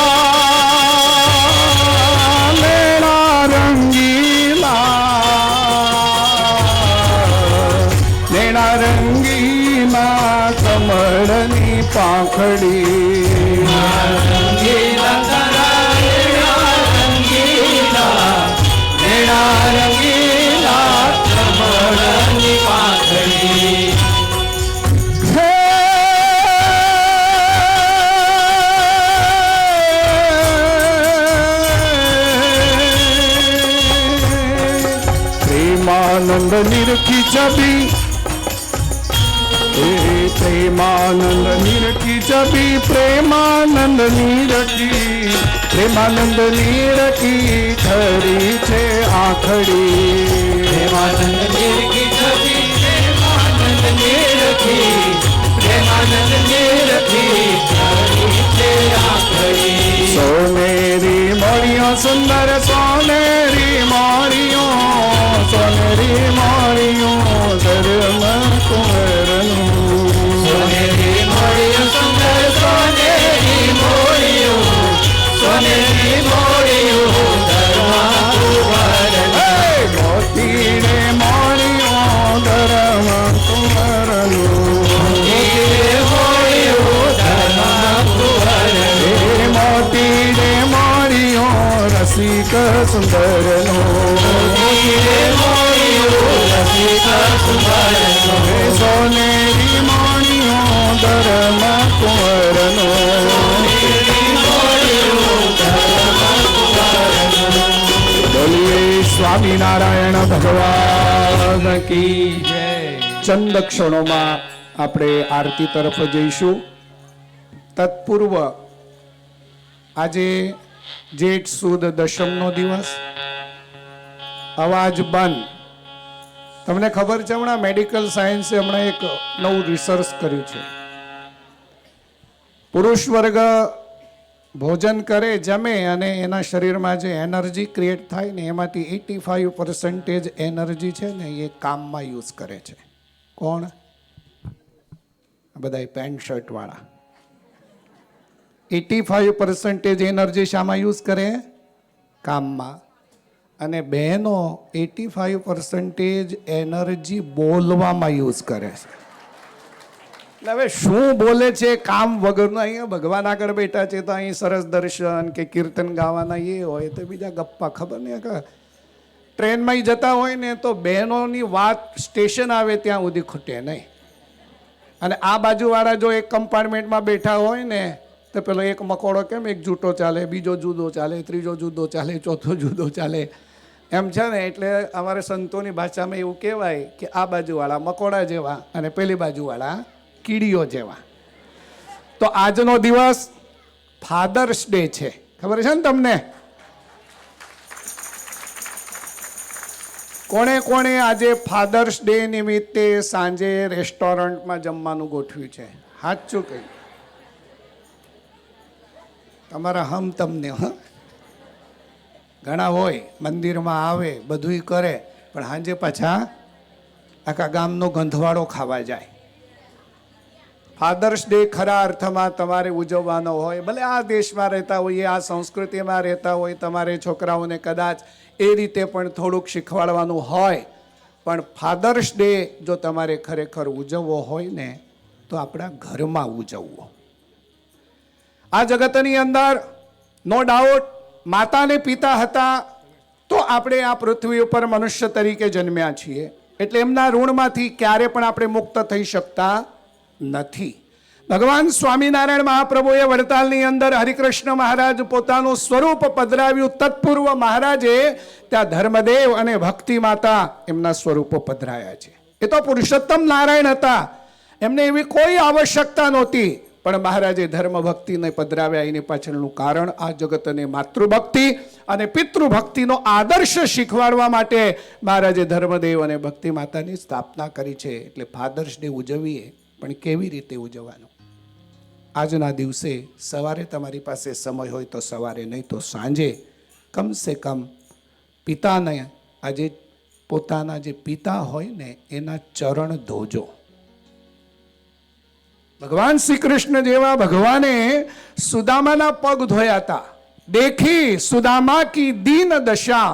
નેણા રંગીલા કમળની પાંખડી રંગીલા તારા રંગીલા નેણા રંગીલા કમળની પાંખડી પ્રેમાનંદ નિરખી છબી પ્રેમાનંદ નિરખી છબી પ્રેમાનંદ નિરખી ઠરી છે આખડી પ્રેમાનંદ નિરખી છબી પ્રેમાનંદ નિરખી પ્રેમાનંદ નિરખી ઠરી છે આખડી સોનેરી મોરિયો સુંદર સોનેરી મોરિયો ધર્મ કુંવરનું સોનેરી મોળિયું સુંદર સોનેરી મોળિયું સોનેરી મોળિયું ધર્મા કુંવરનું મોતી રે મોરિયો ધર્મ કુંવરનું મોળિયું ધર્મા કુંવરનું મોતી રે મોરિયો રસિક સુંદરનું સોનેરી મોણિયો ધર્મ કુંવરનો બોલીએ સ્વામિનારાયણ ભગવાન કી જય. ચંદ ક્ષણોમાં આપણે આરતી તરફ જઈશું. તત્પૂર્વ આજે જેઠ સુદ દશમનો દિવસ, અવાજ બંધ. તમને ખબર છે હમણાં મેડિકલ સાયન્સે હમણાં એક નવું રિસર્ચ કર્યું છે. પુરુષ વર્ગ ભોજન કરે, જમે અને એના શરીરમાં જે એનર્જી ક્રિએટ થાય ને એમાંથી 85% એનર્જી છે ને એ કામમાં યુઝ કરે છે. કોણ? બધા પેન્ટ શર્ટ વાળા. 85% એનર્જી શામાં યુઝ કરે? કામમાં. અને બહેનો 85% એનર્જી બોલવામાં યુઝ કરે છે. એટલે હવે શું બોલે છે કામ વગરનું? અહીંયા ભગવાન આગળ બેઠા છે તો અહીં સરસ દર્શન કે કીર્તન ગાવાના એ હોય તો બીજા ગપ્પા ખબર નહીં કે ટ્રેનમાં જતા હોય ને તો બહેનોની વાત સ્ટેશન આવે ત્યાં સુધી ખૂટે નહીં. અને આ બાજુવાળા જો એક કમ્પાર્ટમેન્ટમાં બેઠા હોય ને તો પેલો એક મકોડો કેમ એક જૂટો ચાલે, બીજો જુદો ચાલે, ત્રીજો જુદો ચાલે, ચોથો જુદો ચાલે એમ છે ને. એટલે અમારે સંતોની ભાષામાં એવું કહેવાય કે આ બાજુવાળા મકોડા જેવા અને પેલી બાજુવાળા કીડીઓ જેવા. તો આજનો દિવસ ફાધર્સ ડે છે, ખબર છે ને તમને? કોણે કોણે આજે ફાધર્સ ડે નિમિત્તે સાંજે રેસ્ટોરન્ટમાં જમવાનું ગોઠવ્યું છે? સાચું કહ્યું તમારા હમ તમને. ઘણા હોય મંદિરમાં આવે બધુંય કરે પણ સાંજે પાછા આખા ગામનો ગંધવાળો ખાવા જાય. ફાધર્સ ડે ખરા અર્થમાં તમારે ઉજવવાનો હોય. ભલે આ દેશમાં રહેતા હોઈએ, આ સંસ્કૃતિમાં રહેતા હોય, તમારે છોકરાઓને કદાચ એ રીતે પણ થોડુંક શીખવાડવાનું હોય, પણ ફાધર્સ ડે જો તમારે ખરેખર ઉજવવો હોય ને તો આપણા ઘરમાં ઉજવવો. આ જગતની અંદર નો ડાઉટ માતા અને પિતા હતા તો આપણે આ પૃથ્વી ઉપર મનુષ્ય તરીકે જન્મ્યા છીએ. એટલે એમના ઋણમાંથી ક્યારે પણ આપણે મુક્ત થઈ શકતા નથી. ભગવાન સ્વામિનારાયણ મહાપ્રભુએ વડતાલની અંદર હરિકૃષ્ણ મહારાજ પોતાનું સ્વરૂપ પધરાવ્યું. તત્પૂર્વ મહારાજે ત્યાં ધર્મદેવ અને ભક્તિ માતા એમના સ્વરૂપો પધરાયા છે. એ તો પુરુષોત્તમ નારાયણ હતા, એમને એવી કોઈ આવશ્યકતા નહોતી, પણ મહારાજે ધર્મ ભક્તિને પધરાવ્યા. એની પાછળનું કારણ આ જગતને માતૃભક્તિ અને પિતૃભક્તિનો આદર્શ શીખવાડવા માટે મહારાજે ધર્મદેવ અને ભક્તિ માતાની સ્થાપના કરી છે. એટલે ફાધર્સ ડે ઉજવીએ, પણ કેવી રીતે ઉજવવાનો? આજના દિવસે સવારે તમારી પાસે સમય હોય તો સવારે, નહીં તો સાંજે કમસે કમ પિતાને, આજે પોતાના જે પિતા હોય ને એના ચરણ ધોજો. ભગવાન શ્રી કૃષ્ણ જેવા ભગવાને સુદામાના પગ ધોયા હતા. દેખી સુદામા કી દીન દશા,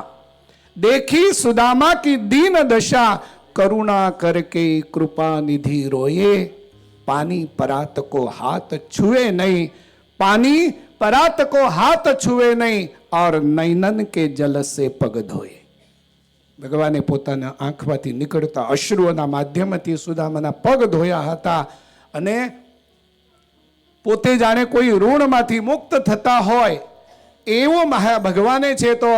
દેખી સુદામા કી દીન દશા, કરુણા કરકે કૃપા નિધિ રોયે, પાनी परात को हाथ छुए नहीं, पानी परात को हाथ छुए नहीं, और नैनन के जल से पग धोए. ભગવાને પોતાના આંખમાંથી નીકળતા અશ્રુઓના માધ્યમથી સુદામાના પગ ધોયા હતા. અને પોતે જાણે કોઈ ઋણમાંથી મુક્ત થતા હોય એવો ભગવાને છે તો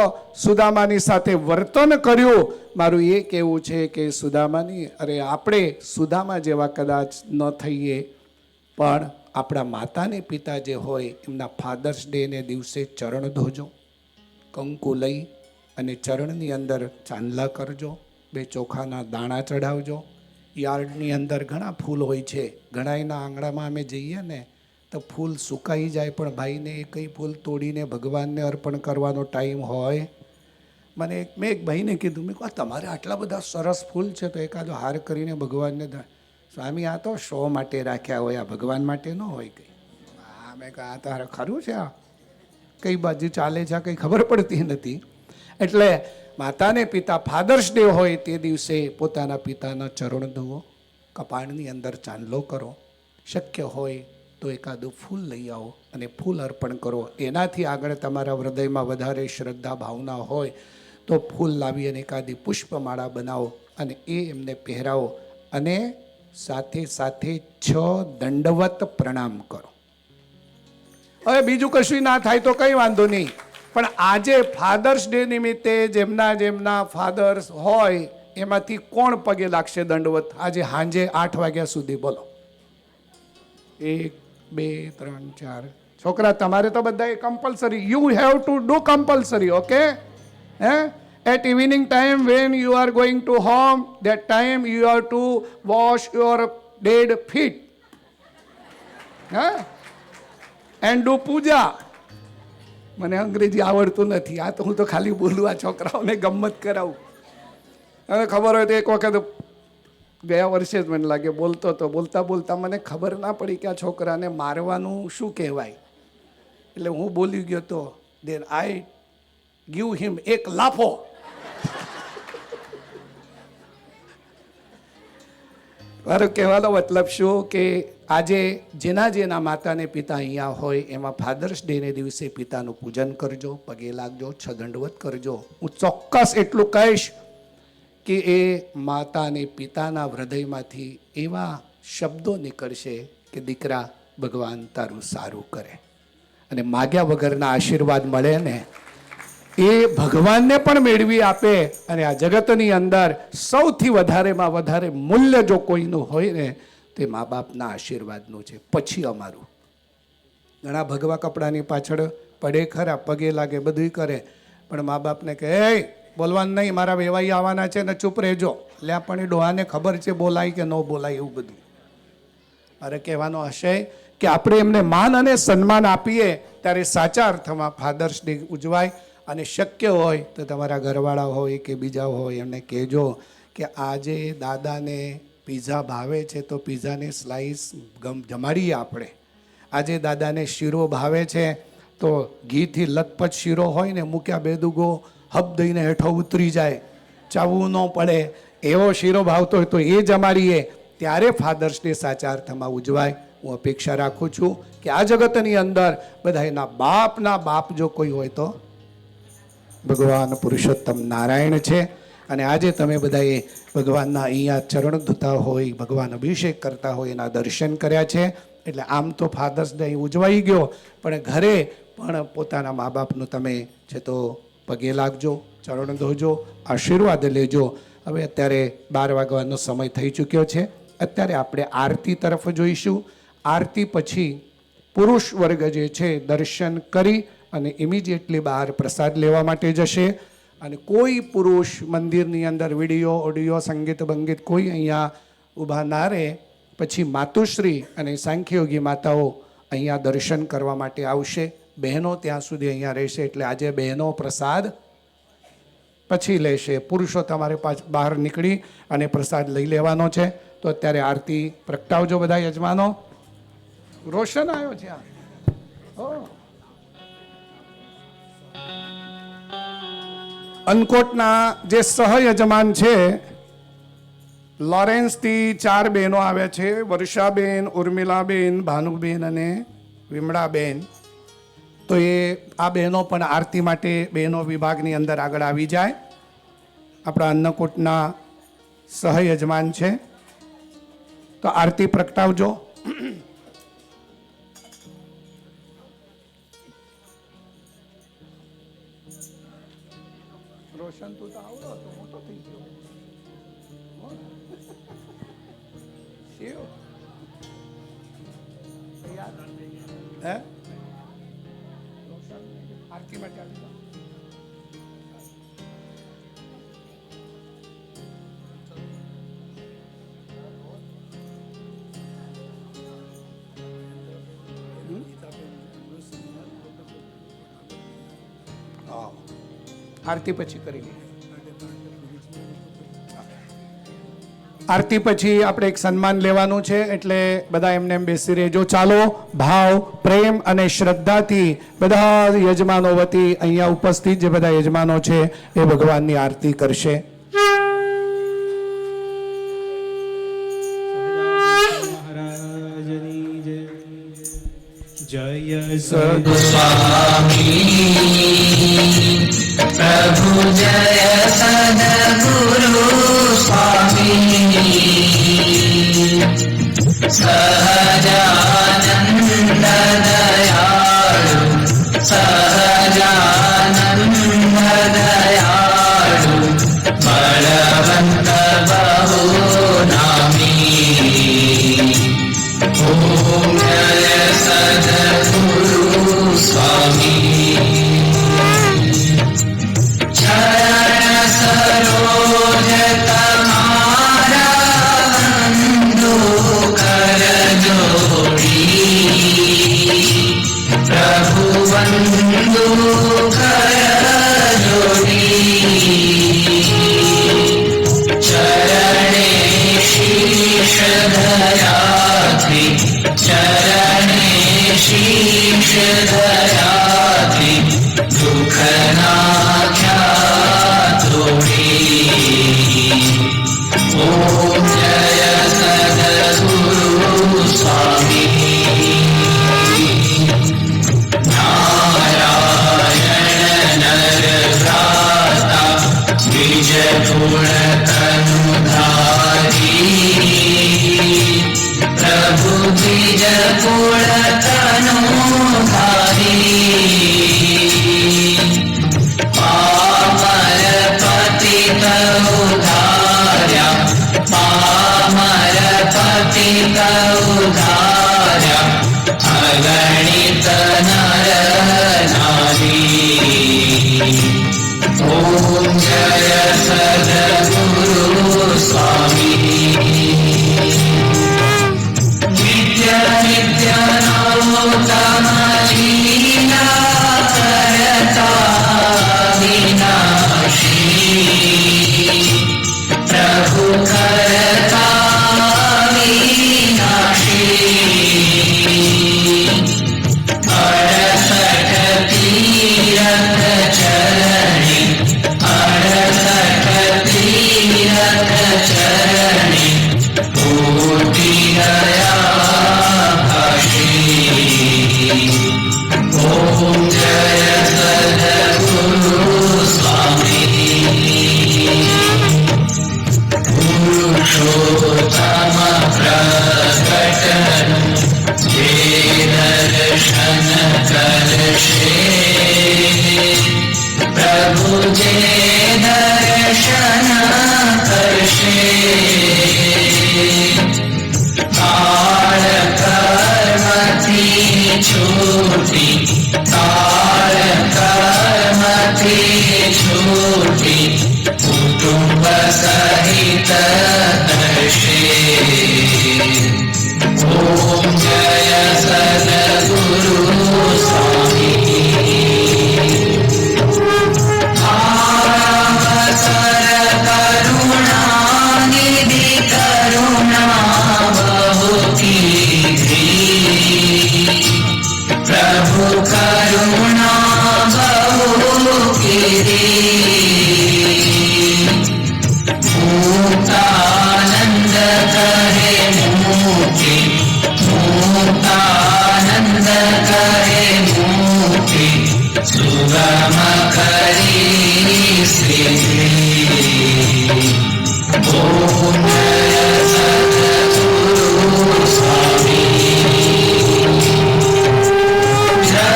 સુદામાની સાથે વર્તન કર્યું. મારું એ કહેવું છે કે સુદામાની, અરે આપણે સુદામા જેવા કદાચ ન થઈએ, પણ આપણા માતાને પિતા જે હોય એમના ફાધર્સ ડેને દિવસે ચરણ ધોજો, કંકુ લઈ અને ચરણની અંદર ચાંદલા કરજો, 2 ચોખાના દાણા ચડાવજો. યાર્ડની અંદર ઘણા ફૂલ હોય છે, ઘણાના આંગણામાં અમે જઈએ ને તો ફૂલ સુકાઈ જાય, પણ ભાઈને એ કઈ ફૂલ તોડીને ભગવાનને અર્પણ કરવાનો ટાઈમ હોય. મેં એક ભાઈને કીધું, મેં કહ્યું તમારે આટલા બધા સરસ ફૂલ છે તો એકાદો હાર કરીને ભગવાનને. સ્વામી આ તો શો માટે રાખ્યા હોય, આ ભગવાન માટે ન હોય કંઈ. મેં કહ્યું આ તારે ખરું છે, આ કઈ બાજુ ચાલે છે કંઈ ખબર પડતી નથી. એટલે માતાને પિતા ફાધર્સ ડે હોય તે દિવસે પોતાના પિતાના ચરણ ધોવો, કપાળની અંદર ચાંદલો કરો, શક્ય હોય તો એકાદું ફૂલ લઈ આવો અને ફૂલ અર્પણ કરો. એનાથી આગળ તમારા હૃદયમાં વધારે શ્રદ્ધા ભાવના હોય તો ફૂલ લાવી અને એકાદી પુષ્પમાળા બનાવો અને એ એમને પહેરાવો. અને સાથે સાથે 6 દંડવત પ્રણામ કરો. હવે બીજું કશું ના થાય તો કંઈ વાંધો નહીં, પણ આજે ફાધર્સ ડે નિમિત્તે જેમના ફાધર્સ હોય એમાંથી કોણ પગે લાગશે દંડવત આજે સાંજે 8 વાગ્યા સુધી? બોલો. 1 2 3 4 છોકરા તમારે તો બધા compulsory, you have to do compulsory. Okay? At evening time when you are going to home, that time you have to wash your dead feet and do puja. મને અંગ્રેજી આવડતું નથી, આ તો હું તો ખાલી બોલું, આ છોકરાઓને ગમત કરાવું. હવે ખબર હોય તો એક વખત ગયા વર્ષે જ મને લાગે બોલતા બોલતા મને ખબર ના પડી કે આ છોકરાને મારવાનું શું કહેવાય. એટલે હું બોલી ગયો તો then I give him એક લાફો. મારો કહેવાનો મતલબ શું કે આજે જેના માતાને પિતા અહીંયા હોય એમાં ફાધર્સ ડેને દિવસે પિતાનું પૂજન કરજો, પગે લાગજો, 6 દંડવત કરજો. હું ચોક્કસ એટલું કહીશ કે એ માતા અને પિતાના હૃદયમાંથી એવા શબ્દો નીકળશે કે દીકરા ભગવાન તારું સારું કરે. અને માગ્યા વગરના આશીર્વાદ મળે ને એ ભગવાનને પણ મેળવી આપે. અને આ જગતની અંદર સૌથી વધારેમાં વધારે મૂલ્ય જો કોઈનું હોય ને તે મા બાપના આશીર્વાદનું છે, પછી અમારું. ઘણા ભગવા કપડાની પાછળ પડે ખરા, પગે લાગે, બધું કરે, પણ મા બાપને કહે એ બોલવાનું નહીં, મારા વેવાઈ આવવાના છે ને ચૂપ રહેજો. એટલે પણ એ ડોહાને ખબર છે બોલાય કે ન બોલાય એવું બધું. મારે કહેવાનો હશે કે આપણે એમને માન અને સન્માન આપીએ ત્યારે સાચા અર્થમાં ફાધર્સ ડે ઉજવાય. અને શક્ય હોય તો તમારા ઘરવાળા હોય કે બીજા હોય એમને કહેજો કે આજે દાદાને પીઝા ભાવે છે તો પીઝાને સ્લાઈસ જમાડીએ આપણે. આજે દાદાને શીરો ભાવે છે તો ઘીથી લથપથ શીરો હોય ને મૂક્યા બેદુગો હબ દઈને હેઠો ઉતરી જાય, ચાવવું ન પડે એવો શીરો ભાવતો હોય તો એ જમાડીએ. ત્યારે ફાધર્સ ડે સાચા અર્થમાં ઉજવાય. હું અપેક્ષા રાખું છું કે આ જગતની અંદર બધા એના બાપના બાપ જો કોઈ હોય તો ભગવાન પુરુષોત્તમ નારાયણ છે. અને આજે તમે બધાએ ભગવાનના અહીંયા ચરણ ધોતા હોય, ભગવાન અભિષેક કરતા હોય, એના દર્શન કર્યા છે. એટલે આમ તો ફાધર્સ ડે ઉજવાઈ ગયો, પણ ઘરે પણ પોતાના મા બાપનું તમે છે તો પગે લાગજો, ચરણ ધોજો, આશીર્વાદ લેજો. હવે અત્યારે 12 વાગવાનો સમય થઈ ચૂક્યો છે. અત્યારે આપણે આરતી તરફ જોઈશું. આરતી પછી પુરુષ વર્ગ જે છે દર્શન કરી અને ઇમિડિયેટલી બહાર પ્રસાદ લેવા માટે જશે. અને કોઈ પુરુષ મંદિરની અંદર વિડીયો, ઓડિયો, સંગીત બંગીત કોઈ અહીંયા ઊભા ના રહે. પછી માતુશ્રી અને સાંખ્યયોગી માતાઓ અહીંયા દર્શન કરવા માટે આવશે. બહેનો ત્યાં સુધી અહીંયા રહેશે. એટલે આજે બહેનો પ્રસાદ પછી લેશે. પુરુષો તમારે બહાર નીકળી અને પ્રસાદ લઈ લેવાનો છે. તો અત્યારે આરતી પ્રગટાવજો બધા યજમાનો. રોશન આવ્યો છે આ. અનકોટના જે સહયજમાન છે, લોરેન્સથી 4 બહેનો આવ્યા છે. વર્ષાબેન, ઉર્મિલાબેન, ભાનુબેન અને વિમળાબેન. તો એ આ બહેનો પણ આરતી માટે બહેનો વિભાગની અંદર આગળ આવી જાય. આપણા અન્નકૂટના સહયજમાન છે. તો આરતી પ્રગટાવજો. રોશન તું તો આવડો તો મોટો થઈ ગયો. હે આરતી માટે આવી જાઓ. આરતી પછી કરી લઈએ. આરતી પછી આપણે એક સન્માન લેવાનું છે. એટલે બધા એમને એમ બેસી રહેજો. ચાલો ભાવ, પ્રેમ અને શ્રદ્ધાથી બધા યજમાનો વતી અહીંયા ઉપસ્થિત જે બધા યજમાનો છે એ ભગવાનની આરતી કરશે. જય પ્રભુ જય સદગુરુ સ્વામી સહજાનંદ દયાળુ સહજાનંદ દયાળુ બળવંત બહુ નામી ઓમ જય સદગુરુ સ્વામી ચરણ સરોજ તમારા વંદો કર જોડી પ્રભુ વંદો કર જોડી ચરણે શીશ ધરાથી ચરણે શીશ ધરાથી દુઃખ નાખ્યા તોડી ઓમ જય સદગુરુ સ્વામી નારાયણ નર ભ્રાતા બીજ ગુણ તનુધારી પ્રભુ બીજ ગુણ તનુધારી પામર પતિત ઉધાર્યા પામર પતિત ઉધાર્યા અગણિત નર નારી ઓમ જય સદગુરુ સ્વામી નિત્ય નિત્ય નૌતમ લીલા કરતા વિનાશી પ્રભુ કરતા વિનાશી 68 તીરથ ચરણી 68 તીરથ ચરણી પ્રભુ જે દર્શન કરશે કાળ કર્મથી છૂટી કાળ કર્મથી છૂટી કુટુંબ સહિત કરશે ઓમ જય સદગુરુ સ્વામી અવસર કરુણાનિધિ કરુણા બહુ કીધી પ્રભુ કરુણા બહુ કીધી મુક્તાનંદ કહે મુક્તિ મુક્તાનંદ કહે મુક્તિ સુગમ કરી શ્રી ઓમ જય સદગુરુ સ્વામી જય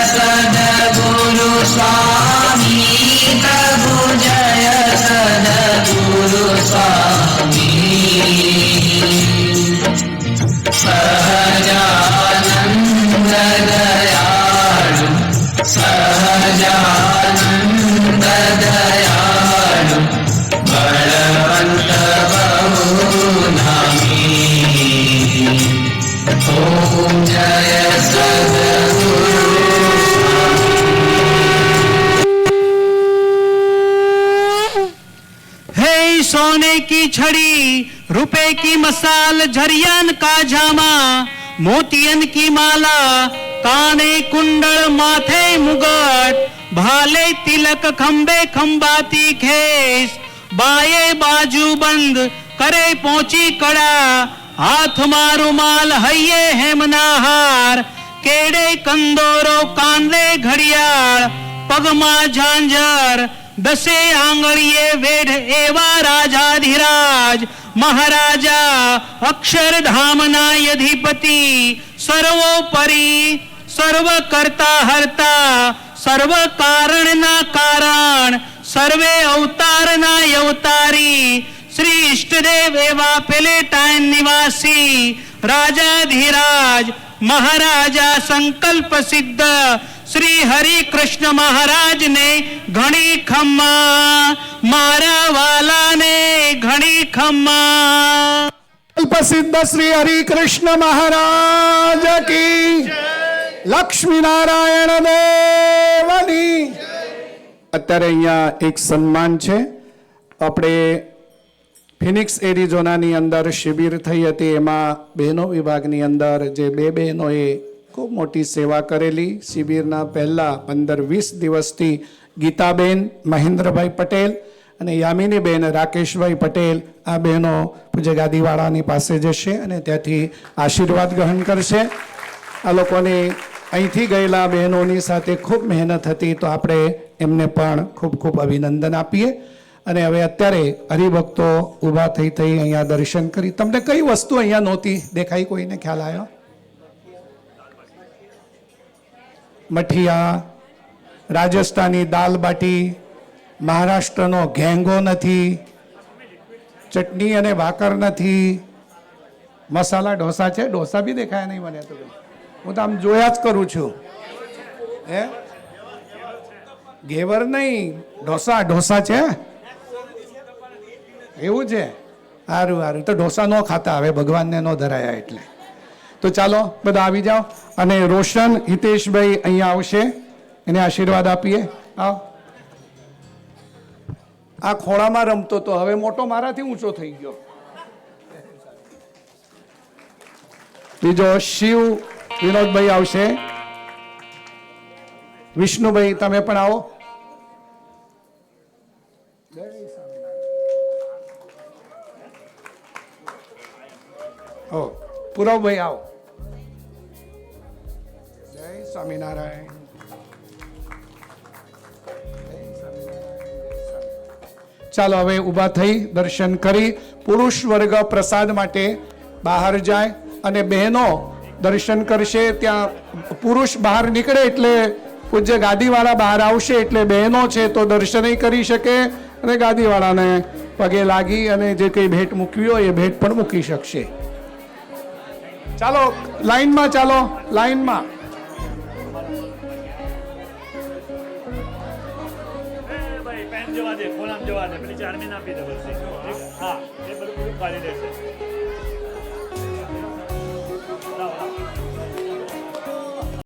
સદગુરુ સ્વામી પ્રભુ જય સદગુરુ સ્વામી સહજાનંદ દયાળુ સહજાનંદ દયાળુ બળવંત બહુ નામી ઓમ જય સદગુરુ हे सोने की छड़ी रुपए की मसाल झरियन का जामा मोतियन की माला काने कुंडल माथे मुगट भाले तिलक खंबे खंबाती खेस बाये बाजू बंद करे पहुंची कड़ा हाथ मारू माल हये हेमना हार केड़े कंदोरो कांदे घड़ियाळ पगमा झांझर दसे आंगळीए वेढ एवा राजाधिराज महाराजा अक्षरधामना અધિપતિ સર્વોપરી સર્વ કરતા હરતા સર્વ કારણના કારણ સર્વે અવતારના અવતારી શ્રી ઈષ્ટદેવ એવા પેલેટાઇન નિવાસી રાજાધિરાજ મહારાજા સંકલ્પ સિદ્ધ શ્રી હરિ કૃષ્ણ મહારાજ ને ઘણી ખમ્મા મારા વાલાને ઘણી ખમ્મા પ્રસિદ્ધ શ્રી હરિ કૃષ્ણ મહારાજ કી લક્ષ્મી નારાયણ દેવની અત્યારે અહીંયા એક સન્માન છે આપણે ફિનિક્સ એરિઝોનાની અંદર શિબિર થઈ હતી એમાં બહેનો વિભાગની અંદર જે બે બહેનોએ ખૂબ મોટી સેવા કરેલી શિબિરના પહેલા 15-20 દિવસથી ગીતાબેન મહેન્દ્રભાઈ પટેલ અને યામિનીબેન રાકેશભાઈ પટેલ આ બહેનો પૂજ્ય ગાદીવાળાની પાસે જશે અને ત્યાંથી આશીર્વાદ ગ્રહણ કરશે આ લોકોની અહીંથી ગયેલા બહેનોની સાથે ખૂબ મહેનત હતી તો આપણે એમને પણ ખૂબ ખૂબ અભિનંદન આપીએ અને હવે અત્યારે હરિભક્તો ઊભા થઈ અહીંયા દર્શન કરી તમને કઈ વસ્તુ અહીંયા નહોતી દેખાઈ કોઈને ખ્યાલ આવ્યો મઠિયા રાજસ્થાની દાલ બાટી મહારાષ્ટ્રનો ઘેંગો નથી ચટણી અને ભાકર નથી મસાલા ઢોસા છે ઢોસા બી દેખાય નહીં મને તો હું તો આમ જોયા જ કરું છું હે ઘેવર નહીં ઢોસા છે એવું છે સારું સારું તો ઢોસા ન ખાતા હવે ભગવાનને ન ધરાયા એટલે તો ચાલો બધા આવી જાઓ અને રોશન હિતેશભાઈ અહીંયા આવશે એને આશીર્વાદ આપીએ આવ આ ખોળામાં રમતો તો હવે મોટો મારાથી ઊંચો થઈ ગયો બીજો શિવ વિનોદભાઈ આવશે વિષ્ણુભાઈ તમે પણ આવો પૂરવભાઈ આવો જય સ્વામિનારાયણ ચાલો હવે ઊભા થઈ દર્શન કરી પુરુષ વર્ગ પ્રસાદ માટે બહાર જાય અને બહેનો દર્શન કરશે ત્યાં પુરુષ બહાર નીકળે એટલે પૂજ્ય ગાદીવાળા બહાર આવશે એટલે બહેનો છે તો દર્શનય કરી શકે અને ગાદીવાળાને પગે લાગી અને જે કંઈ ભેટ મૂકવી હોય એ ભેટ પણ મૂકી શકશે. ચાલો લાઈનમાં, ચાલો લાઈનમાં. ભાઈ પેન જવા દે, ફોન આમ જવા દે, પેલી 4 મહિના આપી દે બસ. હા, એ બધું કાઢી દેશે.